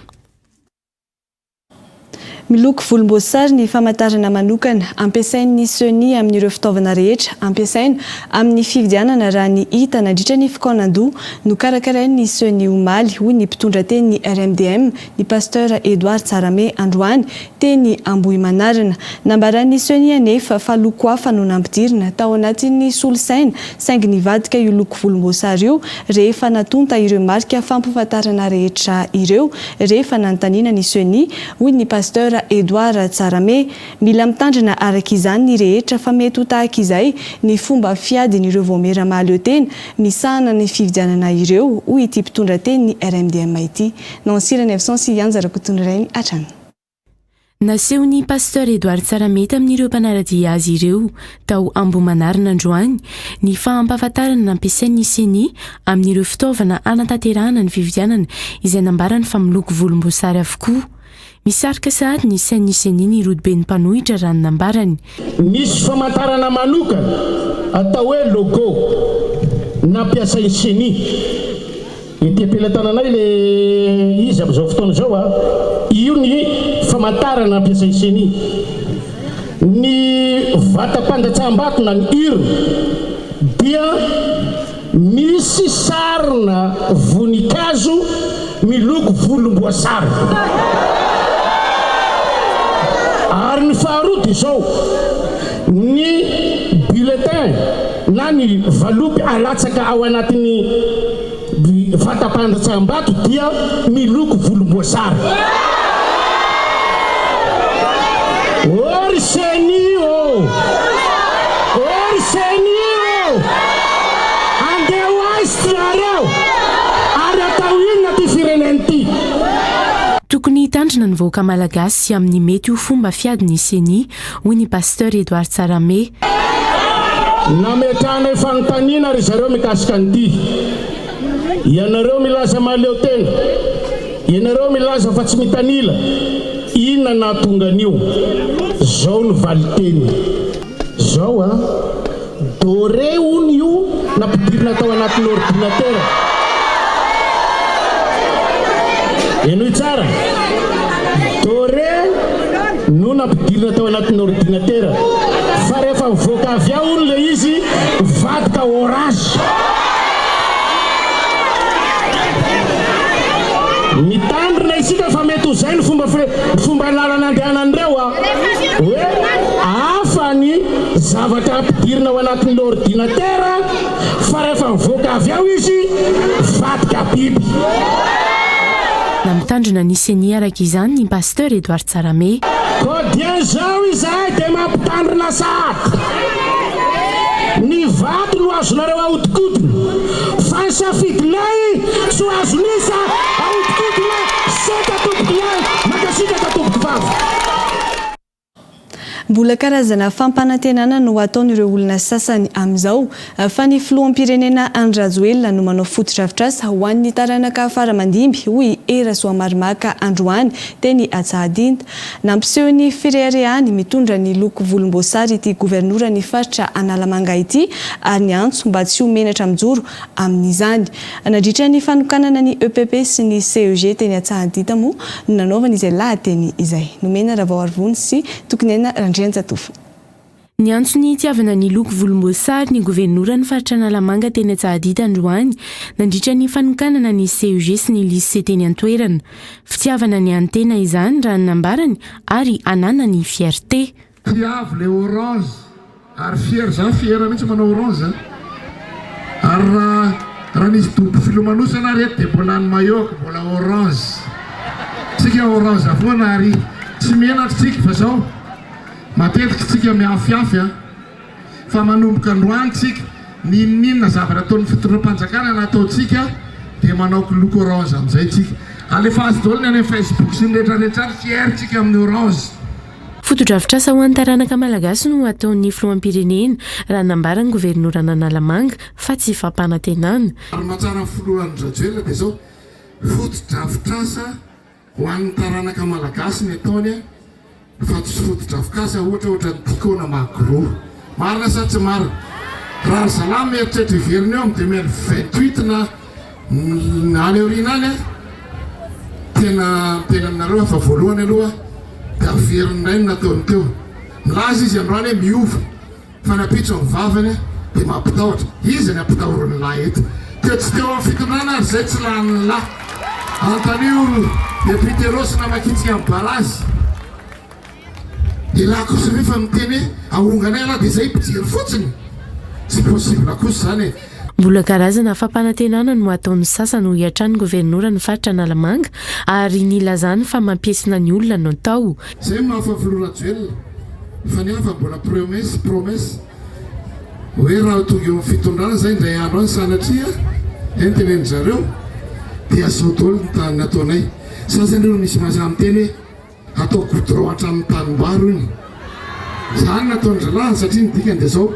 Miloko volomboasary ny famantarana manokana ampiasain'ny CENI amin'ireo fitaovana rehetra ampiasaina amin'ny fifidianana raha ny hita nandritra ny fikaonandoha no karakarain'ny CENI omaly hoy ny mpitondra teny ny RMDM ny pasteur Edouard Tsarame androany teny Ambohimanarina. Nambaran'ny CENI anefa fa loko hafa no nampidirina tao anatin'ny solosaina saingy nivadika io loko volomboasary io rehefa natonta ireo marika fampifatarana rehetra ireo rehefa nanontaniana ny CENI hoy ny pasteur Edouard Tsarame mila mitandrina araka izany ny rehetra fa mety ho tahaka izay ny fomba fiadin'ireo voameramaly eo tena misahana ny fividianana ireo hoy ity mpitondra teny ny RMDM ity. Nansirany absence ianjarako tondrainy atrany. Naseho ny pasteur Edouard Tsarame tamin'ireo mpanaradia azy ireo tao Ambohimanarina androany ny fahampahafantarana nampiasain'ny CENI amin'ireo fitaovana anatanterahana ny fividianana izay nambarany fa miloko volomboasary avokoa. Misarika sahady ny sain'ny CENI ny rodoben'ny mpanohitra raha ny nambarany. Misy famantarana manokana atao hoe logo nampiasain'ny CENI. Ity ampelantananay le izy amin'izao fotoana izao io ny famantarana nampiasain'ny CENI. Ny vatam-pandatsaham-bato na ny iro dia misy sarina voninkazo miloko volomboasary. Ary ny faharoa izao ny bulletin na ny valopy alatsaka ao anatin'ny vatam-pandatsaham-bato dia miloko volomboasary. Ory CENI ory CENI andeha ho aizy tiareo ary atao inona ty fireneny ty. Tokony hitandrina ny vahoaka malagasy amin'ny mety ho fomba fiadin'ny CENI hoy ny pasteur Edouard Tsarame. Nametrahana fanontaniana ry zareo mikasika an'ity. Ianareo milaza maleo tena, ianareo milaza fa tsy mitanila, inona nahatonga an'io? Zao ny valiteny. Zao dore hony io nampidirina tao anatin'ny ordinatera. Eno tsara dore no nampidirina tao anatin'ny ordinatera fa rehefa mivoaka avy ao le izy vadika orange. Mitandrina isika fa mety ho zay ny fomba lalana andehanan'ireo hoe hafa ny zavatra ampidirina ao anatin'ny ordinatera fa rehefa mivoaka avy ao izy vadika biby. Namitandrina ny CENI araka izany ny pasteur Edouard Tsarame. Kodien zao izay dia mampitandrina sahady. Ny vato no azonareo ahodikodina fa ny safidinay tsy ho azonisa ahodikodina seta tombokinay makasitraka tomboky vavy. Mbola karazana fampanantenana no ataon'ireo olona sasany amin'izao fa ny filoham-pirenena Andry Rajoelina no manao foto-drafitrasa ho an'ny taranaka faramandimby hoy Erasoamarimaka androany teny Antsahadinta. Nampiseho ny firehirehany mitondra ny loko volomboasary ity gouvernoura ny faritra Analamanga ity ary ny antso mba tsy ho menatra mijoro amin'izany. Nandritra ny fanokanana ny EPP sy ny CEG teny Antsahadinta moa no nanaovana izay lahateny izay. Nomena Ravao Arvony sy Tokonena Randriantsatofo. Ny antsony itiavana ny loko volomboasary ny governorany faritra Analamanga teny Antsahadita androany nandritra ny fanokanana ny CEG sy ny lycée teny Antoerana. Fitiavana ny antena izany raha nambarany ary anana ny fierté. Tiavo le orange ary fier za fiera mihitsy manao orange ary raha nisy dobo filomanosana reto dia mbola ny maillot mbola orange. Tsika orange avoana ary tsy menatritsika fa zao matetika tsika miafiafy fa manomboka androany tsika ninninna zavatra ataon'ny fitondram-panjakana nataotsika dia manao loko orange amin'izay tsika. Alefa azy daholo ny any Facebook sy ny rehetrarehetra fier tsika amin'ny orange. Foto-dravitra ho an'ny taranaka malagasy no ataon'ny filoham-pirenena raha nambarany governorana Analamanga fa tsy fampanantenana. Ary mahatsara filohan'ny Rajoelina dia zao foto-dravitrasa ho an'ny taranaka malagasy ny ataony fa tsy foto-dravikasa ohatra ny dikona macro. Marina sa tsy marina? Raha salama mieritreritra iverina eo amin'ny 2028 na any aoriana any tena aminareo fa voalohany aloha dia averina iny nataony teo. Milaza izy androany hoe miova fa napitso amin'ny vavany dia mampitahotra. Izy ny ampitahorany lahy eto. Teo tsy teo amin'ny fitondrana ary zay tsy lahan'ny lahy. Antanio député Rosina makitsika amin'ny barazy. Dia laha kosa rehefa miteny ahonganay lahy dia izay mpijery fotsiny. Tsy possible kosa zany. Mbola karazana fampanantenana no ataon'ny sasany ho hiatrany governorany faritra Analamanga ary nilazany fa mampiesina ny olona no tao. Zay mahafafiloha Rajoelina fa ny hafa mbola promesse hoe raha tonga eo amin'ny fitondrana zay indray andro any sanatria eny teneny zareo dia zao daholo ny tany nataonay. Sasany ireo misy mazana miteny hoe atao goudron hatramin'ny tanimbaro iny. Zany nataony zalahy satria ny dikany dia zao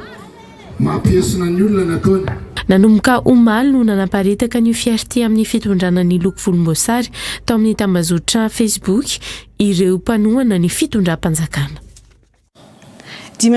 mampiesina ny olona nataony. Nanomboka omaly no nanaparitaka ny fierté amin'ny fitondrana ny loko volomboasary tao amin'ny tambazotra Facebook ireo mpanohana ny fitondram-panjakana. 5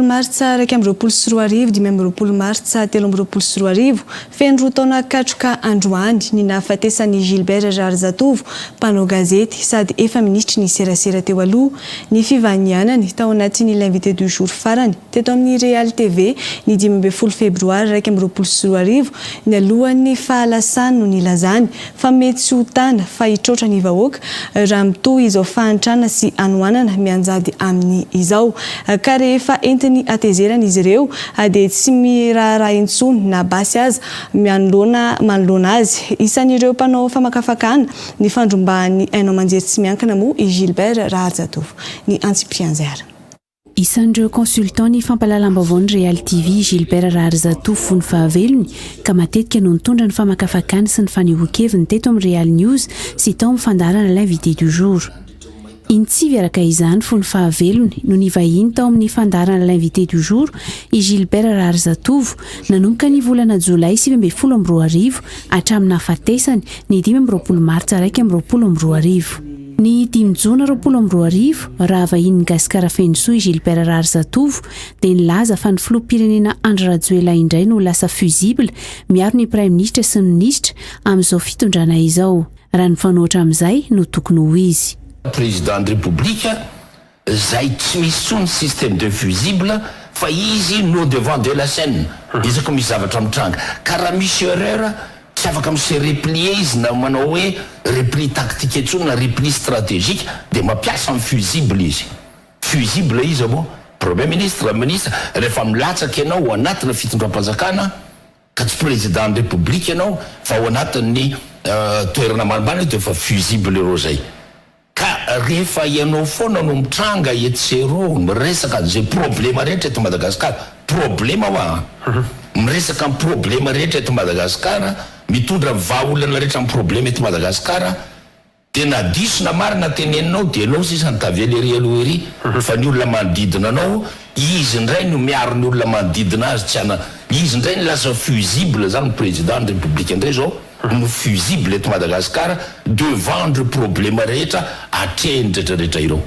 martsa 2 5 martsa 3 feno roa taona katroka androany ny nahafatesan'ny Gilbert Rarzatovo mpanao gazety sady efa ministry ny serasera teo aloha ny fivanianany tao anatin'ny l'invité du jour farany teto amin'ny Real TV ny 12 febroary 2024 ny alohan'ny fahalasany no nilazany fa mety sy hotana fa hitrotra ny vahoaka raha mitohy izao fahantrana sy anoanana mianjady amin'ny izao efa entiny atezerana izy ireo dia tsy miraharaha intsony na basy aza manoloana azy. Isan'ireo mpanao famakafakana ny fandrombahany ainao manjery tsy miankina moa i Gilbert Rarzatovo ny Antsiprianzara. Isan'ireo consultant ny fampalalam-baovao ny Real TV Gilbert Rarzatovo ny fahavelony ka matetika no nitondra ny famakafakana sy ny fanehoan-keviny teto amin'ny Real News sy tao amin'ny fandarana l'invité du jour. Intsivy araka izany fony fahavelony no nivahiny tao amin'ny fandarana l'invité du jour i Gilbert Rarzatovo nanomboka ny volana Jolay 2024 hatramin'ny nahafatesany ny 20 martsa 2024. Ny 5 jona 2024 raha vahiny gasikara fensoa i Gilbert Rarzatovo dia nilaza fa ny filoham-pirenena Andry Rajoelina indray no lasa fusible miaro ny prime ministre sy ny ministre amin'izao fitondrana izao. Raha ny fanoatra amin'izay no tokony ho izy. Président de République, zay tsy misy tsony système de fusible fa izy no devant de la scène. Izy ko misy zavatra mitranga. Karaha misy erreur tsy afaka mise replier izy na manao hoe repli tactique etsony na repli stratégique dia mampiasa amin'ny fusible izy. Fusible izy amo premier ministre rehefa milatsaka ianao anatina fitondram-panjakana ka tsy président de République ianao fa ao anatin'ny toerana maromaro dia efa fusible ireo zay. Ka rehefa ianao foana no mitranga etsero miresaka zay problema rehetra eto Madagasikara. Problema hoa miresaka amin'ny problema rehetra eto Madagasikara, mitondra vahaolana rehetra amin'ny problema eto Madagasikara dia na diso na marina teneninao dia ianao sisa ny tavelery aloha ery fa ny olona manodidina anao izy indray no miaro ny olona manodidina azy tsy ana izy indray ny lasa fusible zany président de République indray zao no fusible eto Madagasikara devant le problème rehetra atrehiny rehetrarehetra ireo.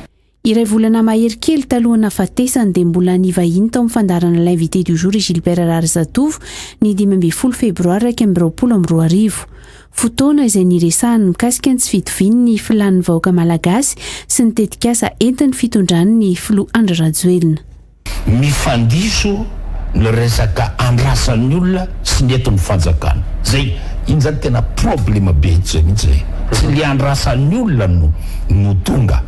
Iray volana mahery kely talohana fatesany dia mbola nivahiny tao amin'ny fandarana l'invité du jour i Gilbert Rarzatovo ny 12 febroary 2024. Fotoana izay niresahany mikasika ny tsy fitoviny ny filan'ny vahoaka malagasy sy ny tetikasa entiny fitondrany ny filoha Andry Rajoelina. mifandiso ny resaka andrasan'ny olona sy ny eto ny fanjakana zay iny zany tena problema be zay mihitsy zay tsy le andrasan'ny olona no tonga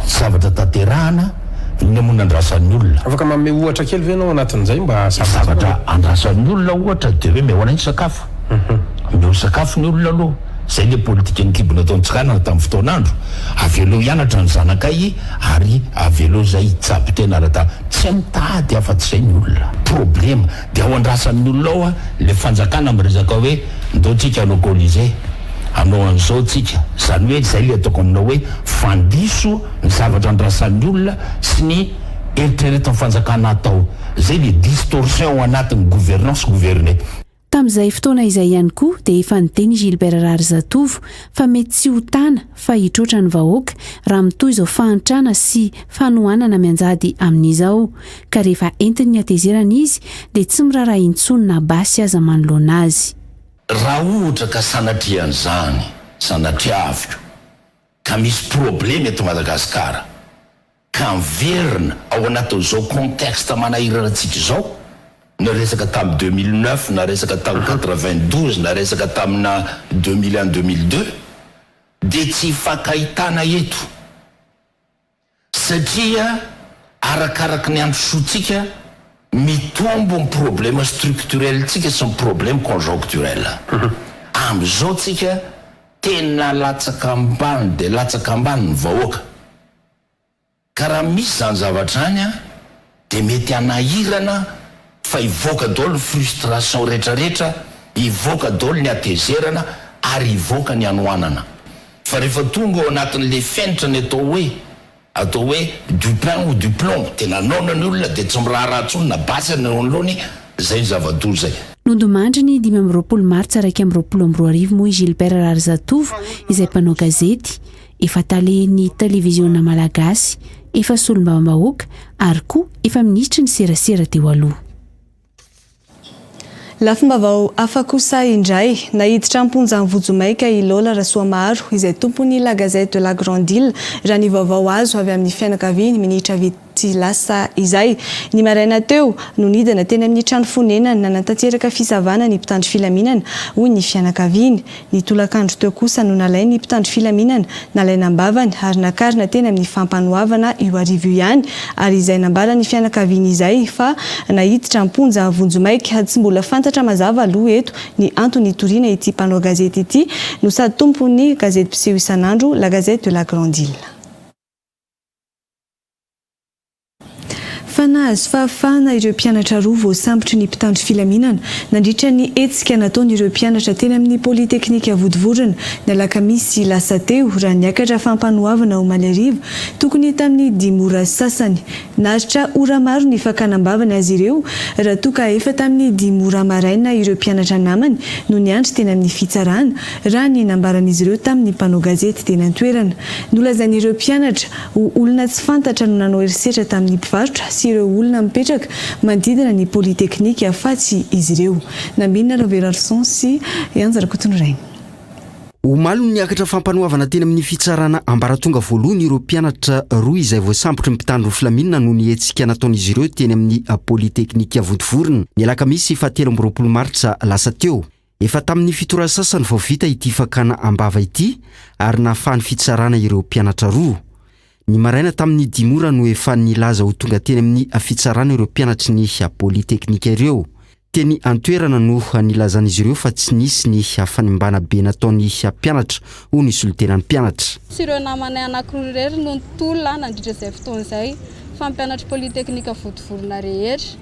zavatra tanterahana ny amony andrasan'ny olona afaka manome ohatra kely ve anao anatin'izay mba zavatra andrasan'ny olona ohatra de hoe mehoana ny sakafo meo sakafo ny olona aloha zay le politika nikibona ataontsika tamin'ny fotoanandro avelo hianatra ny zanakay ary avelo zay tsapy tena rata tsy mitady afa-tsy zay ny olona problema de ao andrasan'ny olona ao le fanjakana miresaka hoe ndao tsika alocolize anao an'izao tsika zany hoe zay le ataoko aminao hoe fandiso ny zavatra andrasan'ny olona sy ny eritrereto ny fanjakana atao zay le distorsion ao anatin'ny gouvernance gouverné. Tamin'izay fotoana izay ihany koa dia efa niteny Gilbert Rarizatovo fa mety tsy ho tana fa hitroatra ny vahoaka raha mitoy izao fahantrana sy fanohanana mianjady amin'izao ka rehefa entiny atezerana izy dia tsy miraharaha intsony na basy aza manoloana azy. Raha ohatra ka sanatrian'izany sanatriaviko ka misy problema eto Madagasikara ka miverina ao anatin'izao contexte manahirantsika izao na resaka tamin'ny 2009 na resaka tamin'ny 92 na resaka tamina 2001-2002 dia tsy hifankahitana eto satria arakaraka ny andro soatsika mitombo ny problème structurel tsika sy ny problème conjoncturel am'izao tsika tena latsaka ambany dia latsaka ambany ny vahoaka ka raha misy zany zavatra any dia mety anahirana fa ivoaka daholo ny frustration rehetrarehetra ivoaka daholo ny atezerana ary ivoaka ny anohanana fa rehefa tonga ao anatin'le fenitra ny atao hoe du pain ou du plomb tena naona ny olona dia tsy miraharahantsony na basy ny anoloany zay ny zava-doly zay. Nondomandriny 5 Martsa 2022 moa Gilbert Rarizatovo izay mpanao gazety efa talen'ny televiziona malagasy efa solombavam-bahoaka ary koa efa ministry ny serasera teo aloha. Lafim-bavao hafa kosa indray nahiditra amponjany vojomaika i Lola Rasoamaro izay tompony La Gazette de la Grande Île raha ny vaovao azo avy amin'ny fianakaviany minitra vitsy lasa izay ny maraina teo no nidana teny amin'ny trano fonenany nanantanteraka fisavana ny mpitandro filaminana hoy ny fianakaviany ny tolakandro teo kosa no nalainy ny mpitandro filaminana nalaina ambavany ary nakarina teny amin'ny fampanoavana io arivo ihany ary izay nambara ny fianakaviany izay fa nahiditra amponja vojomaika tsy mbola fantatra mazava aloha eto ny antony toriana ity mpanao gazety ity no sady tompony gazety mpiseho isanandro La Gazette de la Grande Île. Fanahazo fahafahana ireo mpianatra roa voasambotry ny mpitandro filaminana nandritra ny hetsika nataon'ireo mpianatra teny amin'ny polyteknika Vodivorona ny alakamisy lasa teo raha niakatra fampanoavana ho Malarivo tokony tamin'ny 10 ora sasany naritra ora maro ny fakanambavana azy ireo raha toka efa tamin'ny 10 ora maraina ireo mpianatra namany no niandry teny amin'ny fitsarana raha ny nambaran'izy ireo tamin'ny mpanao gazety teny an-toerana nolazan'ireo mpianatra ho olona tsy fantatra no nanao erisetra tamin'ny mpivarotra sy ireo olona mipetraka manodidina ny polyteknika afa-tsy izy ireo. Nambinina Roverarson sy Anjara Kotonorainy. Omaly niakatra fampanoavana teny amin'ny fitsarana ambaratonga voalohany ireo mpianatra roa izay voasambotry ny mpitandro filaminana no nihetsika nataon'izy ireo teny amin'ny polyteknika Vodivorona ny alakamisy 7 Martsa lasa teo. Efa tamin'ny fitora sasany vao vita ity fakana ambava ity ary nahafahany fitsarana ireo mpianatra roa. Ny maraina tamin'ny 10 ora no efa nilaza ho tonga teny amin'ny fitsarana ireo mpianatry ny polyteknika ireo. Teny an-toerana no nilazan'izy ireo fa tsy nisy ny fanimbana be nataon'ny mpianatra ho ny solotenan'ny mpianatra. Sy ireo namanay anankiroa irery no nitolona nandritra izay fotoana izay fa mpianatra polyteknika Vodivorona rehetra.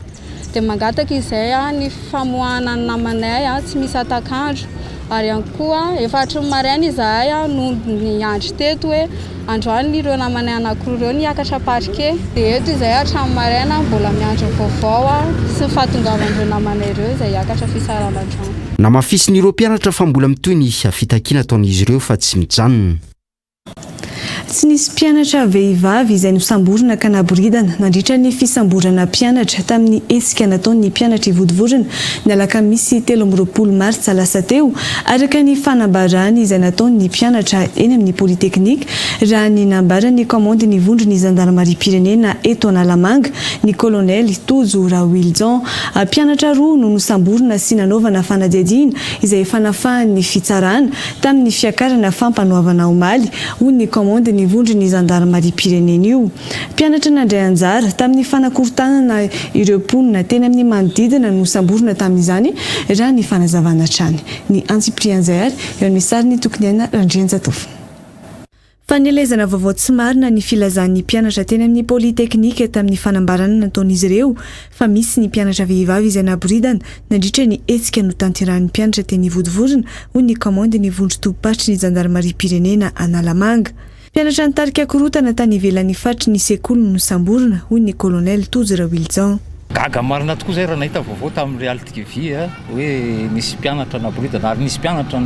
Dia mangataka izay ny famoahana ny namanay tsy misy atakandro ary ihany koa efa hatry ny maraina izahay no niandry teto hoe androany ireo namanay anankiroa ireo niakatra parquet dia eto izay hatramin'ny maraina mbola miandry vaovao sy fahatongavan'ireo namanay ireo izay hiakatra fisarana androany. Namafisin'ireo mpianatra fa mbola mitoy ny fitakiana ataon'izy ireo fa tsy mijanona. tsy nisy mpianatra vehivavy izay nosamborana ka naboridana nandritra ny fisamborana mpianatra tamin'ny hetsika nataon'ny mpianatra ivodivorona ny alakamisy 13 martsa lasa teo araka ny fanambarany izay nataon'ny mpianatra eny amin'ny polyteknika raha ny nambarany commande ny vondrony gendarmerie-pirenena eto Analamanga ny colonel Tojo Rawiljon mpianatra roa no nosamborana sy nanaovana fanadihadiana izay fanafahan'ny fitsarana tamin'ny fiakarana fampanoavana omaly hoy ny commande ny vondrony gendarmerie-pirenena io mpianatra nandray anjara tamin'ny fanakorontanana ireo mponina teny amin'ny manodidina no samborana tamin'izany raha ny fanazavana trany ny antsiprianzay ary eo amin'ny sariny tokony Randrianjatovo. Fanelezana vaovao tsy marina ny filazan'ny mpianatra teny amin'ny polyteknika tamin'ny fanambarana nataon'izy ireo fa misy ny mpianatra vehivavy izay naboridana nandritra ny hetsika no tanterahan'ny mpianatra teny ivodivorona hoy ny commande ny vondro tobopatry ny gendarmerie-pirenena Analamanga. Mpianatra nitarika korotana tany ivelan'ny fatry ny sekoly no samborana hoy ny colonel Tojo Rawiljon. Gaga marina tokoa zay raha nahita vaovao tamin'ny Reality TV hoe nisy mpianatra naboridana ary nisy mpianatra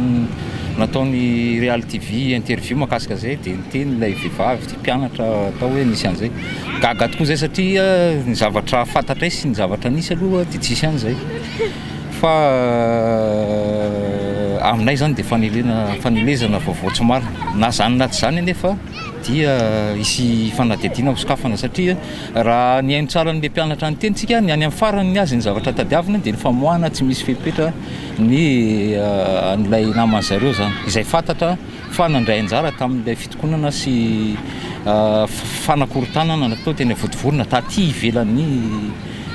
nataony Reality TV interview makasika zay dia niteny ilay vehivavy ty mpianatra atao hoe nisy an'izay. Gaga tokoa zay satria ny zavatra fantatra sy ny zavatra nisy aloha dia tsisy an'izay fa aminay zany dia fanelezana vaovao tsy marina na zany na tsy zany nefa dia isy fanadihadiana ho sokafana satria raha ny haino tsara ny mpianatra ny tenitsika ny any amin'ny farany ny azy ny zavatra tadiavina dia ny famoahana tsy misy fepetra nylay naman'zareo zany izay fantatra fa nandray anjara tamin'ilay fitokonana sy fanakorontanana natao teny vodivorona taty ivelan'ny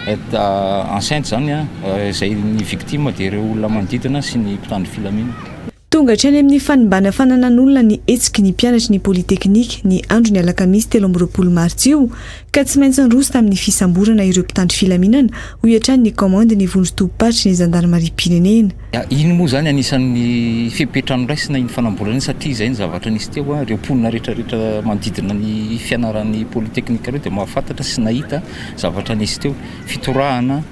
enceinte zany izay ny victime dia ireo olona manodidina sy ny mpitandro filaminana. Tonga hatrany amin'ny fanimbana fananan'olona ny hetsiky ny mpianatry ny polyteknika ny andro ny alakamisy 13 martsa io ka tsy maintsy nyroso tamin'ny fisamborana ireo mpitandro filaminana hoy hatrany ny commande ny vondro tobopatry ny gendarmerie-pirenena. Iny moa zany anisan'ny fepetrano raisina iny fanamborana satria izay ny zavatra nisy teo ireo mponina rehetrarehetra manodidina ny fianaran'ny polyteknika ireo dia mahafantatra sy nahita zavatra nisy teo fitorahana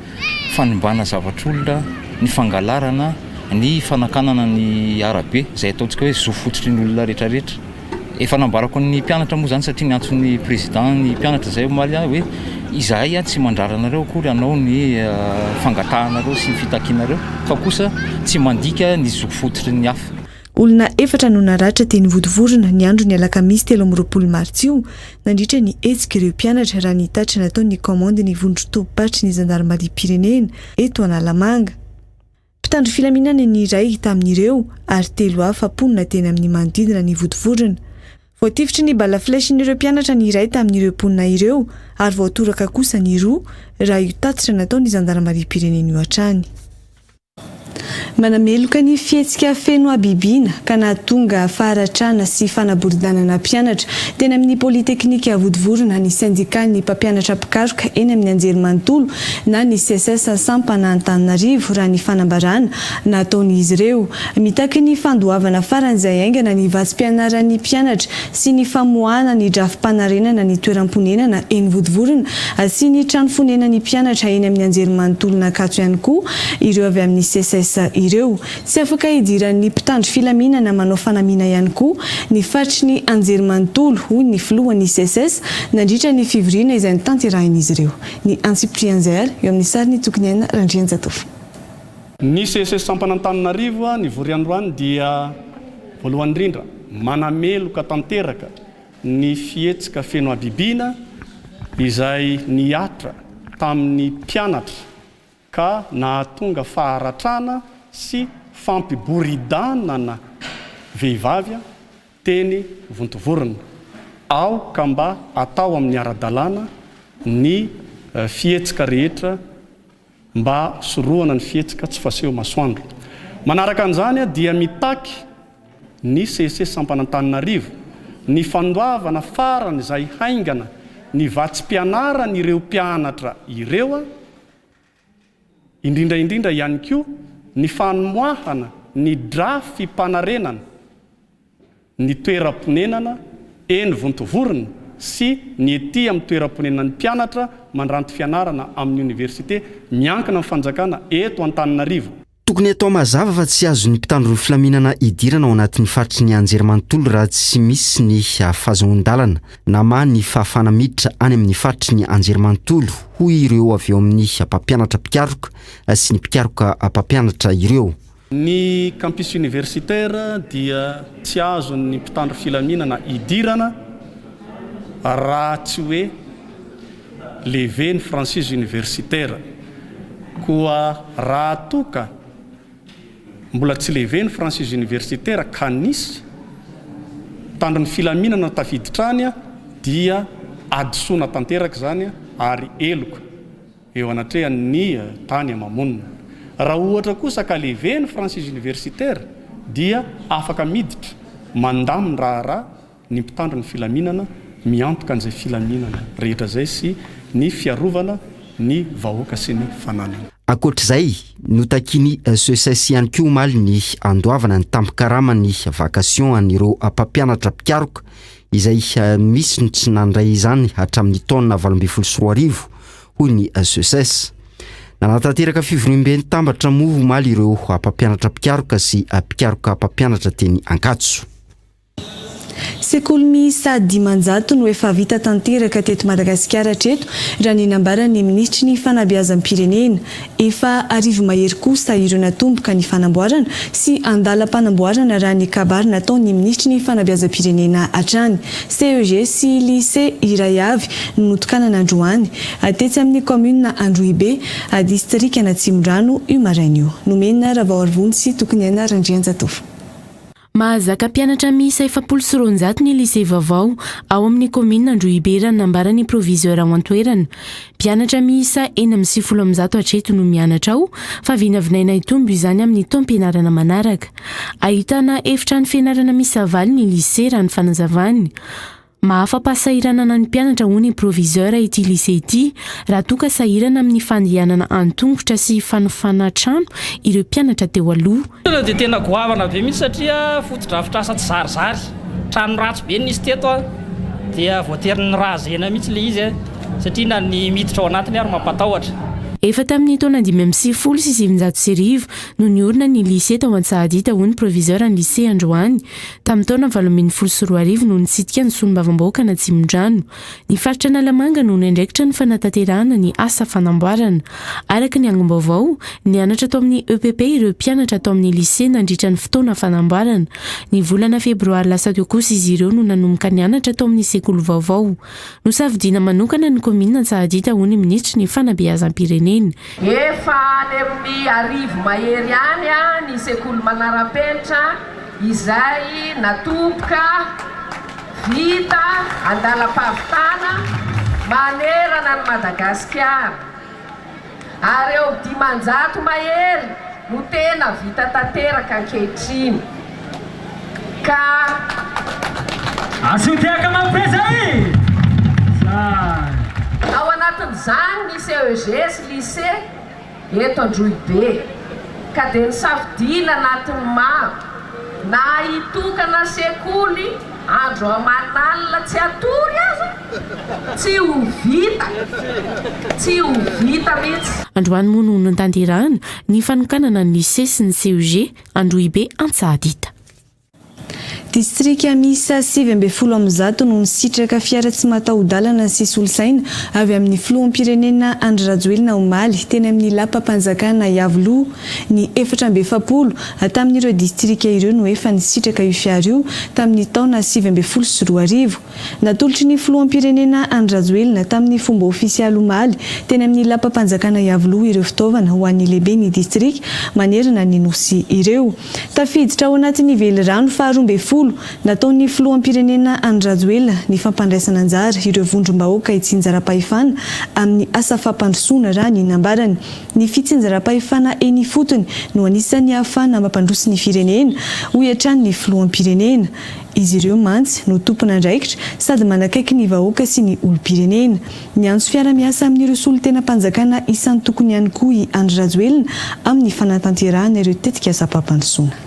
fanimbana zavatr'olona ny fangalarana ny fanakanana ny arabe izay ataontsika hoe zofototry ny olona rehetrarehetra efa nambarako ny mpianatra moa zany satria niantson'ny président ny mpianatra izay omaly hoe izahay tsy mandraranareo akory anao ny fangatahanareo sy ny fitakianareo fa kosa tsy mandika ny zofototry ny hafa. Olona efatra no naratra teny vodivorona ny andro ny alakamisy 13 martsa io nandritra ny hetsika ireo mpianatra raha ny tatra nataon'ny commande ny vondro tobopatry ny gendarmerie-pirenena eto Analamanga. Mpitandro filaminana ny iray tamin'ireo ary 3 hafa mponina teny amin'ny manodidina ny vodivorona. Voatifitry ny balafleshin'ireo mpianatra ny iray tamin'ireo mponina ireo ary voatoraka kosa ny roa raha io tatitra nataon'ny gendarmerie-pirenena io hatrany. Manameloka ny fihetsika feno abibina ka nahatonga faharatrana sy fanaboridanana mpianatra teny amin'ny polyteknika vodivorona ny syndicat-ny mpampianatra pikaroka eny amin'ny anjerimanontolo na ny CSS sampana Antananarivo raha ny fanambarana nataon'izy ireo mitaky ny fandoavana faran'izay aingana ny vatsim-pianaran'ny mpianatra sy ny famoahana ny drafim-panarenana ny toeram-ponenana eny vodivorona sy ny trano fonenan'ny mpianatra eny amin'ny anjerimanontolo nakatso ihany koa ireo avy amin'ny CSS ireo tsy afaka hidiran'ny mpitandro filaminana manao fanamina ihany koa ny fatry ny anjerimanontolo hoy ny filohan'ny CSS nandritra ny fivoriana izay nitanterahin'izy ireo ny antsiprianzay ary eo amin'ny sariny tokony Randrianjatovo. Ny CSS Sampanantananarivo ny voryandroany dia voalohany indrindra manameloka tanteraka ny fihetsika feno abibina izay niatra tamin'ny mpianatra ka nahatonga faharatrana sy fampiboridanana vehivavy teny vontovorona ao ka mba atao amin'ny ara-dalàna ny fihetsika rehetra mba sorohana ny fihetsika tsy faseho masoandro. Manaraka an'izany dia mitaky ny CSS Sampanantananarivo ny fandoavana farany izay haingana ny vatsim-pianarana ireo mpianatra ireo indrindra ihany koa ny famoahana ny drafim-panarenana ny toeram-ponenana eny vontovorona sy ny ety amin'ny toeram-ponenan'ny mpianatra mandranty fianarana amin'ny université miankina amin'ny fanjakana eto Antananarivo. tokony atao mazava fa tsy azo ny mpitandro ny filaminana idirana ao anatin'ny faritry ny anjerimanontolo raha tsy misy ny fahazoan-dalana na ma ny fahafana miditra any amin'ny faritry ny anjerimanontolo hoy ireo avy eo amin'ny mpampianatra mpikaroka sy ny mpikaroka mpampianatra ireo. Ny campus universitaire dia tsy azo ny mpitandro filaminana idirana raha tsy hoe leveny franchise universitaire, koa raha toka mbola tsy leveny franchise universitaire ka nisy mpitandro ny filaminana tafiditrany dia adisoana tanteraka zany ary eloka eo anatrehan'ny tany amamonina. Raha ohatra kosa ka leveny franchise universitaire dia afaka miditra mandaminy raha ny mpitandro ny filaminana miantoka an'izay filaminana rehetra zay sy ny fiarovana ny vahoaka sy ny fananana. Ankoatr'izay notakiny SESS ihany koa omaly ny andoavana ny tampikarama ny vacation an'ireo mpampianatra mpikaroka izay misy ny tsy nandray izany hatramin'ny taona 2024 hoy ny SESS. Nanatanteraka fivoriam-beny tambatra moa omaly ireo mpampianatra mpikaroka sy mpikaroka mpampianatra teny Ankatso. Sekoly miisa 500 no efa vita tanteraka teto Madagasikara hatreto raha ny nambarany ministry ny fanabeazam-pirenena. Efa arivo mahery kosa ireo natomboka ny fanamboarana sy andalam-panamboarana raha ny kabary nataony ministry ny fanabeazam-pirenena hatrany. CEG sy lycée iray avy no notokanana androany atetsy amin'ny commune Androhibe a district Anatsimondrano io maraina io. Nomena Ravaorvony sy tokony Randrianjatovo. Mahazaka mpianatra miisa 790 ny lycée vaovao ao amin'ny commune Androhibe raha nambarany proviseur ao an-toerana. Mpianatra miisa 490 hatreto no mianatra ao fa vinavinaina itombo izany amin'ny taom-pianarana manaraka. Ahitana efitrano fianarana miisa 9 ny lycée raha ny fanazavany. Mahafa-pasahirana ny mpianatra hoy ny proviseur ity lycée ity raha toka sahirana amin'ny fandehanana an-tongotra sy fanofana trano ireo mpianatra teo aloha. Dia tena goavana be mihitsy satria fotodrafitrasa tsy zarizary, trano ratsy be nisy teto dia voatery ny razena mihitsy le izy satria na ny miditra ao anatiny ary mampatahotra. Efa tamin'ny taona 2010 sy 2019 no niorina ny lycée tao Antsahadita hoy ny proviseur ny lycée Androany. Tamin'ny taona 2014 no nitsidika ny solombavam-bahoaka na Atsimondrano. Ny faritra Analamanga no nandraikitra ny fanatanterahana ny asa fanamboarana. Araka ny angom-baovao, nianatra tao amin'ny EPP ireo mpianatra tao amin'ny lycée nandritra ny fotoana fanamboarana. Ny volana febroary lasa teo kosa izy ireo no nanomboka nianatra tao amin'ny sekoly vaovao. Nosafidiana manokana ny commune Antsahadita hoy ny ministry ny fanabeazam-pirenena. Efa any amin'ny arivo mahery any ny sekoly manara-penitra izay natomboka vita andalam-pahavitana manerana ny Madagasikara. Ary eo 500 mahery no tena vita tanteraka ankehitriny. Ka asotiaka mampiresay! ao anatin'izany ny CEG sy lycée eto Androhibe ka dia nisafidiana anatin'ny maro na hitokana sekoly andro aman'alina tsy atory aza tsy ho vita mihitsy. Androany moa no nantanterahana ny fanokanana ny lycée sy ny CEG Androhibe Antsahadita. Distrika miisa 710 no nisitraka fiara tsy mataho-dalana sy solosaina avy amin'ny filoham-pirenena Andry Rajoelina omaly teny amin'ny lapa-panjakana Iavoloha ny 470 tamin'ireo distrika ireo no efa nisitraka io fiara io tamin'ny taona 2012. Natolotry ny filoham-pirenena Andry Rajoelina tamin'ny fomba ofisialy omaly teny amin'ny lapa-panjakana Iavoloha ireo fitaovana ho an'ny lehibe ny distrika manerana ny nosy ireo. Tafiditra ao anatin'ny velirano faharoa ambin'ny folo nataony filoham-pirenena Andry Rajoelina ny fampandraisana anjara ireo vondrom-bahoaka itsinjara-pahefana amin'ny asa fampandrosoana raha ny nambarany. Ny fitsinjara-pahefana eny fotony no anisan'ny ahafahana mampandroso ny firenena hoy hatrany ny filoham-pirenena. Izy ireo mantsy no tompona andraikitra sady manakaiky ny vahoaka sy ny olom-pirenena. Ny antso fiara-miasa amin'ireo solon-tena mpanjakana isan'ny tokony ihany koa i Andry Rajoelina amin'ny fanatanterahana ireo tetika asa fampandrosoana.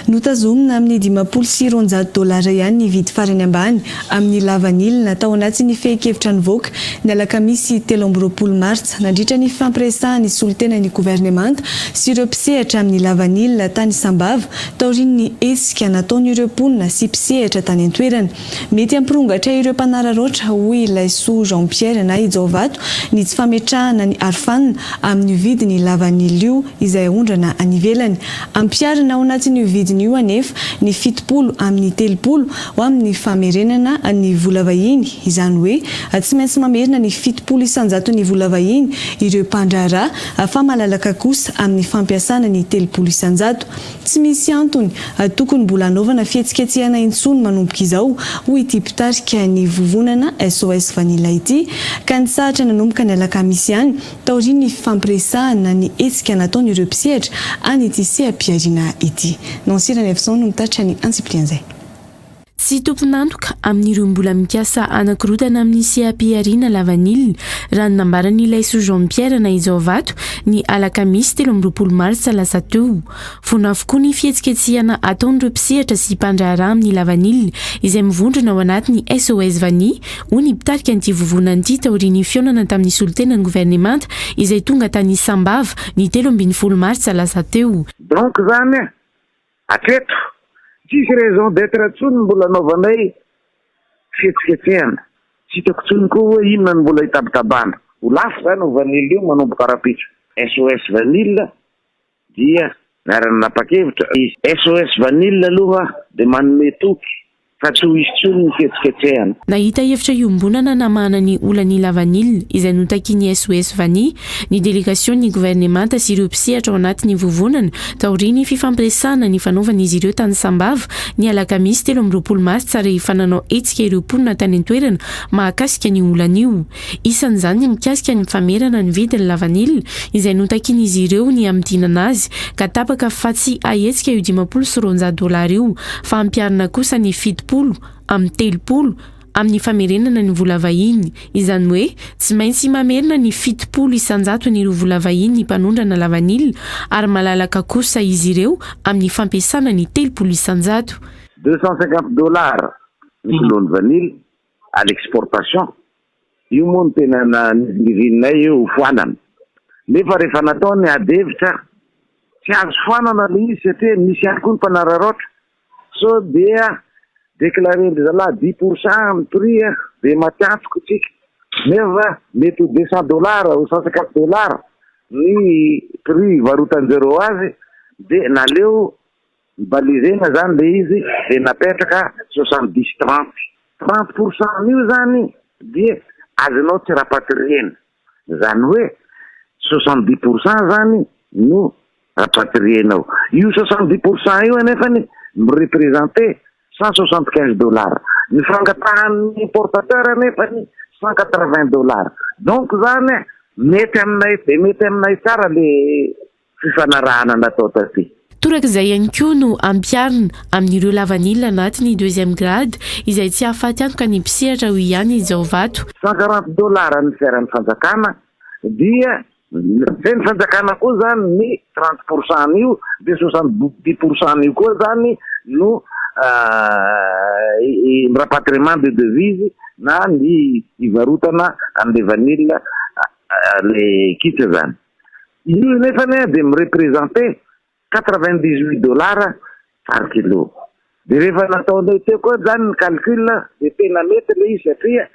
notazomina amin'ny $10,400 ihany ny vidy farany ambany amin'ny lavanilina tao anatin'ny fehi-kevitra nivoaka ny alakamisy 13 martsa nandritra ny fampiresahany solotena ny gouvernemanta sy ireo mpisehatra amin'ny lavanilina tany Sambava taorian'ny esika nataon'ireo mponina sy mpisehatra tany an-toerana. Mety ampirongatra ireo mpanararoatra hoy Laisoa Jean-Pierre na Ijovato ny tsy fametrahana ny arofanina amin'ny vidiny lavanilina io izay ondrana any ivelany. Ampiarina ao anatin'ny vidiny io anefa ny 70 amin'ny 30 ho amin'ny famerenana ny vola vahiny, izany hoe tsy maintsy mamerina ny 70 isanjato ny vola vahiny ireo mpandraharaha fa malalaka kosa amin'ny fampiasana ny 30 isanjato. Tsy misy antony tokony mbola anaovana fihetsiketsehana intsony manomboka izao hoy ity mpitarika ny vovonana SOS Vanilla ity ka nisahatra nanomboka ny alakamisy ihany taorian'ny fampiresahana ny hetsika nataon'ireo mpisehatra any ity seha-piarina ity. Nansirana efison no mitaritra ny antsiplian'izay. Tsy tomponantoka amin'ireo mbola mikasa anankirotana amin'ny seha-piarina lavanilina raha nambarany Laisoa Jean-Pierre na Ijovato ny alakamisy 13 martsa lasa teo. Fona avokoa ny fihetsiketsehana ataon'ireo mpisehatra sy mpandraharaha amin'ny lavanilina izay mivondrona ao anatin'ny SOS Vanilla hoy ny mpitarika an'ity vovonana ity taorian'ny fionana tamin'ny solotenan'ny gouvernemanta izay tonga tany Sambava ny 13 martsa lasa teo. Donc zany atreto tsisy raison d'être tsony mbola anaovanay fihetsiketsehana. Tsy hitako tsony koa hoe inona ny mbola hitabatabana. Ho lafo zany ho Vanilla io manomboka rapitra. SOS Vanilla dia miarana-napakevitra. SOS Vanilla aloha dia manome toky fa tsy ho isy tsony ny fihetsiketsehana. Nahita hevitra iombonana namana ny olan'ny lavanilina izay notakiany SOS Vanilla ny delegation'ny gouvernemanta sy ireo mpisehatra ao anatin'ny vovonana taorian'ny fifampiresahana ny fanaovana izy ireo tany Sambava ny alakamisy 13 martsa rehefa nanao hetsika ireo mponina tany an-toerana mahakasika ny olan'io. Isan'izany mikasika ny famerana ny vidiny lavanilina izay notakiany izy ireo ny amidinana azy ka tapaka fa tsy ahetsika io $10,400 io fa ampiarina kosa ny 70 amin'ny 30 amin'ny famerenana ny vola vahiny. Izany hoe tsy maintsy mamerina ny 70 isanjato ny vola vahiny ny mpanondrana lavanilina ary malalaka kosa izy ireo amin'ny fampiasana ny 30 isanjato. $250 misy lony vanille à l'exportation. Io moa no tena ny vininay io foanana. Nefa rehefa natao ny adevitra tsy azo foanana le izy satria misy ihany koa ny mpanararoatra. So dia déclaré zala 10% amin'ny prix dia matiantoka tsika. Nefa mety $200 ou $150 ny prix varotan-jero azy dia naleo balizena zany le izy dia napetraka 70-30. 30% io zany dia azonao tsy rapatriena. Zany hoe 70% zany no rapatrienao. Io 70% io anefany mirepresenté $175. Ny frangatahan'ny importateur anefany $180. Donc zany mety aminay tsara le fifanarahana natao taty. Torak'izay ihany koa no ampiarina amin'ireo lavanilina anatin'ny 2e grade izay tsy ahafaty antoka ny mpisehatra ho ihany Ijovato. $140 ny fiaran'ny fanjakana dia feny fanjakana koa zany ny 30% io dia 70% io koa zany no rapatriement de devise na ny ivarotana an'le vanilla le kitsa zany. Io nefany dia mirepresenté $98 par kilo. Dia rehefa nataonay teo koa zany ny calcul dia tena mety le izy satria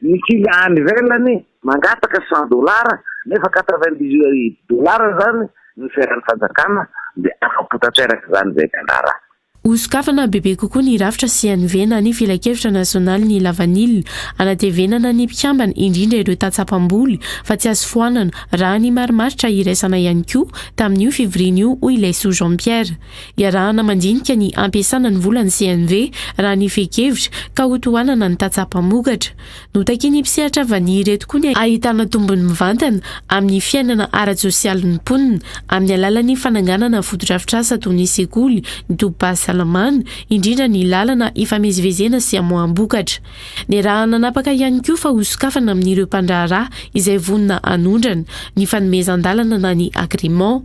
ny kilo any ivelany mangataka $100 nefa $98 zany ny fiaran'ny fanjakana dia afapotateraka zany zay kanara. Osokafana bebe kokoa ny rafitra sy anivena ny filakevitra nasionaly ny lavanilina anatevenana ny mpikambana indrindra ireo tatsapam-boly fa tsy azo foanana raha ny marimaritra iraisana ihany koa tamin'io fevrian'io hoy Laisoa Jean-Pierre. Iarahana mandinika ny ampiasana ny volan'ny CNV raha ny fekevitra ka hotohanana ny tatsapam-mogatra. Notakiany mpisehatra Vanilla reto koa ny ahitana tombony mivantana amin'ny fiainana ara-tsosialy ny mponina amin'ny alalan'ny fananganana foto-drafitrasa toy ny sekoly, ny tobim-pahasalamana ara-pahasalamana indrindra ny lalana ifamezivezena sy amoam-bokatra. ny raha nanapaka ihany koa fa hosokafana amin'ireo mpandraharaha izay vonina anondrana ny fanomezan-dalana na ny agrément.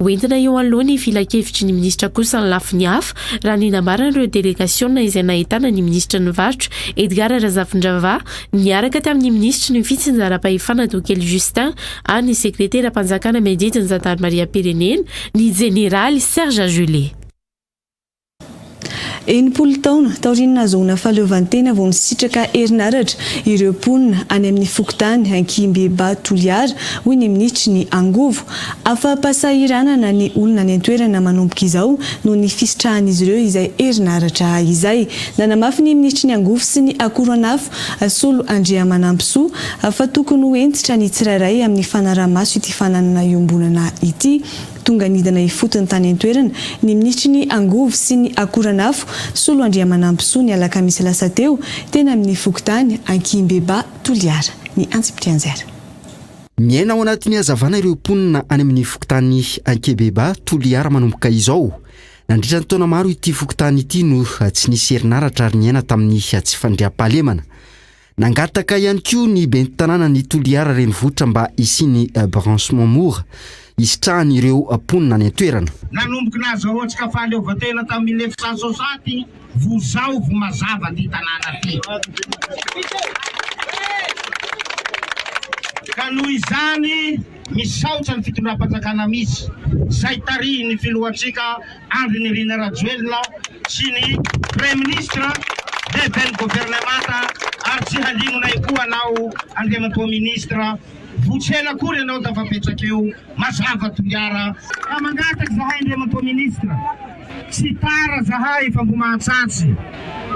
Hoentina eo alohany filakevitry ny ministra kosa ny lafiny hafa raha ny nambaran'ireo délégationna izay nahitana ny ministra ny varotra Edgar Razafindrava niaraka tamin'ny ministra ny fitsinjaram-pahefana Dokely Justin ary ny sekretera mpanjakana Medidiny Zandary Maria Pirenena ny général Serge Julet. Enimpolo taona taoriana nahazoana fahaleovantena vao nisitraka herinaratra ireo mponina any amin'ny fokotany Ankimbeba Toliara hoy ny ministry ny Angovo. Afa-pasahiranana ny olona ny antoerana manomboka izao no ny fisitrahan'izy ireo izay herinaratra izay. Nanamafy ny ministry ny Angovo sy ny akoronafo Solo Andriamanampisoa fa tokony ho entitra ny tsirairay amin'ny fanaramaso ity fananana iombonana ity. Tonga nidana ifotony tany antoerana ny ministry ny Angovo sy ny akoronafo Solo Andriamanampisoa ny alakamisy lasa teo tena amin'ny fokotany Ankimbeba Toliara. Ny Antsipitrianzera. Miaina ao anatin'ny hazavana ireo mponina any amin'ny fokotany Ankimbeba Toliara manomboka izao. Nandritra ny taona maro ity fokotany ity no tsy nisy herinaratra ary niaina tamin'ny tsy fandriam-pahalemana. Nangataka ihany koa ny ben'ny-tanàna ny Toliara renivohitra mba hisy branchement mora isitrahany ireo mponina ny antoerana. Nanomboka nazahoantsika fahaleovantena tamin'ny 1960 vozao vo mazava ny tanàna ty. Ka noho izany misaotra ny fitondram-panjakana misy zay tarihiny filohantsika Andry Nirina Rajoelina sy ny Premier Ministre lehibe ny gouvernemanta ary tsy halingonay koa anao Andriamatoa Ministra votsela kory anao da fapetraka eo mazava Toliara. Ka mangataka zahay Andriamatoa Ministra tsy tara zahay fa mbo mahatsatsy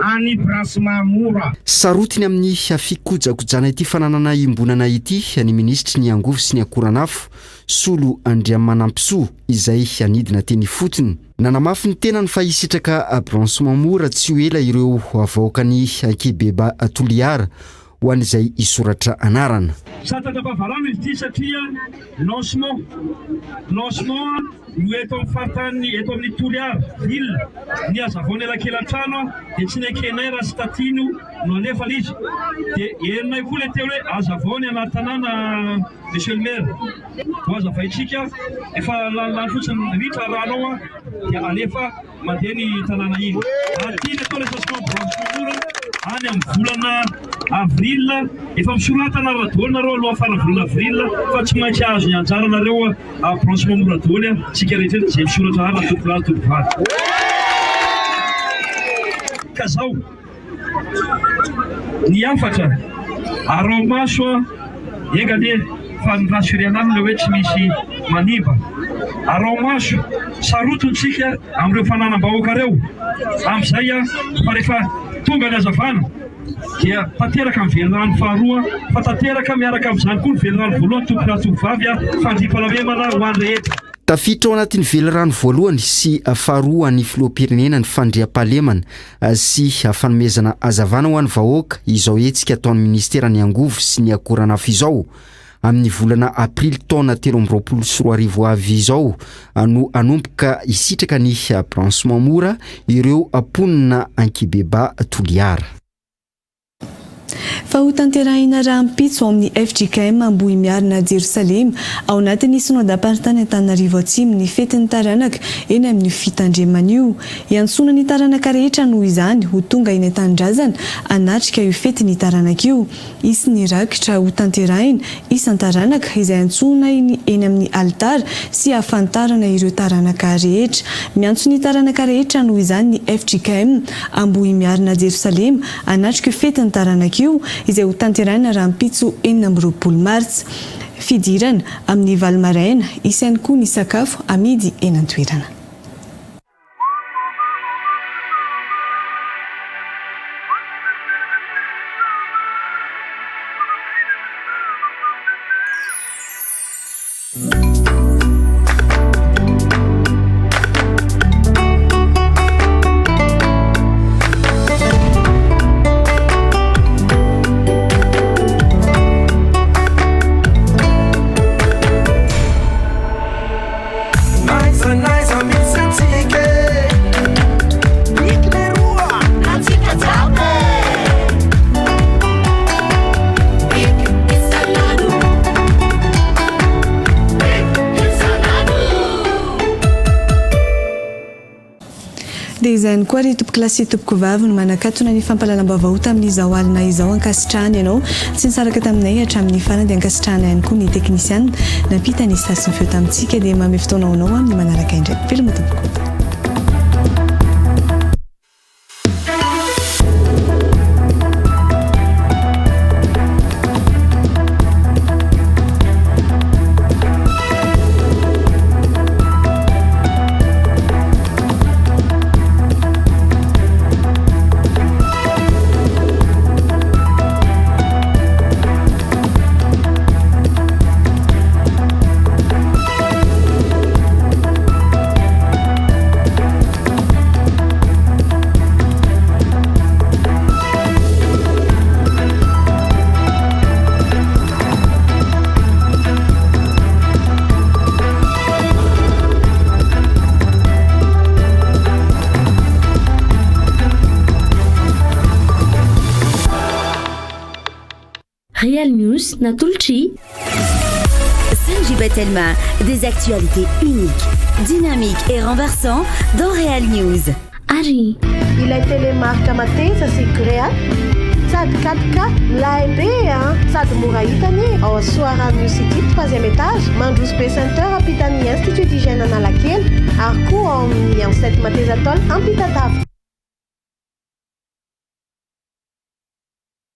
any branchement mora. Sarotiny amin'ny fikojakojana ity fananana imbonana ity ny ministry ny Angovo sy ny akoronafo Solo Andriamanampisoa izay anidina teny fotony. Nanamafy ny tena ny fahisitraka branchement mora tsy ho ela ireo vahoakany Ankimbeba Toliara ho an'izay isoratra anarana. Satana-pavarano izy ity satria lancement no eto amin'ny faritany eto amin'ny Toliara ville ny hazavao ny elakelan-trano dia tsy nekenay raha sy tatino no alefa izy dia herinay koa le teo hoe hazavao ny anaty tanàna monsieur le maire ho azavaitsika efa lany fotsiny ritra ranao dia alefa mandeha ny tanàna iny aty ny atao resasement branchement mora any amin'ny volana avril efa misoratana radolonareo aloha farany volana avril fa tsy maintsy azo ny anjaranareo branchement mora daholy tsika rehetra zay misoratra ary tokola tokovady. Ka zao ny afatra aromaso egale fa ny rasurianany le hoe tsy misy manimba aromaso sarotonsika amin'ireo fananam-bahoaka reo amin'izay fa rehefa tonga ny hazavana dia tanteraka amin'ny velonany faharoa fa tanteraka miaraka amin'izany koa ny velonany voalohany tompona tovavy fandriam-pahalemana ho any rehetra. Tafiditra ao anatin'ny velorano voalohany sy faharoa ny filoham-pirenena ny fandriam-pahalemana sy fanomezana hazavana ho an'ny vahoaka izao etsika ataon'ny ministera ny Angovo sy ny akoronafo izao amin'ny volana aprily taona 2024 avy izao no anomboka isitraka ny branchement mora ireo mponina Ankimbeba Toliara. Fa ho tanterahina rahampitso amin'ny FJKM Ambohimiarina Jerusalema ao anatin'ny synodam-paritany Antananarivo Atsimo ny fetin'ny taranaka eny amin'ny fitandremana io. Iantsona ny taranaka rehetra noho izany ho tonga eny an-tanindrazana anatrika io fetin'ny taranaka io. Isy ny rakitra ho tanterahina isan-taranaka izay antsona eny amin'ny altara sy ahafantarana ireo taranaka rehetra. Miantso ny taranaka rehetra noho izany ny FJKM Ambohimiarina Jerusalema anatrika io fetin'ny taranaka io izay ho tanterahina rahampitso 20 Martsa. Fidirana amin'ny valomaraina isany koa ny sakafo amidy eny an-toerana. Nights are izany koa ry tompoka lasy tompoko vavy no manakatona ny fampalalam-bavao tamin'izao alina izao ankasitrahany ianao tsy nisaraka taminay hatramin'ny farany dia ankasitrahana ihany koa ny teknisiana nampita ny station feo tamintsika dia mamy fotoanaonao amin'ny manaraka indraiky veloma tompoko. Real News Natulchi. Sanji Batelma, des actualités uniques, dynamiques et renversantes dans Real News. Ari. Il a été les marques Matesa, c'est Créa. Sad 4K, l'AEB, Sad Mouraïtani, au Soara New City, 3e étage, Mandous Bay Center, à Pitani, Institut d'hygiène en Alakiel, Arcou, en 7 Matesa Tol, en Pitataf.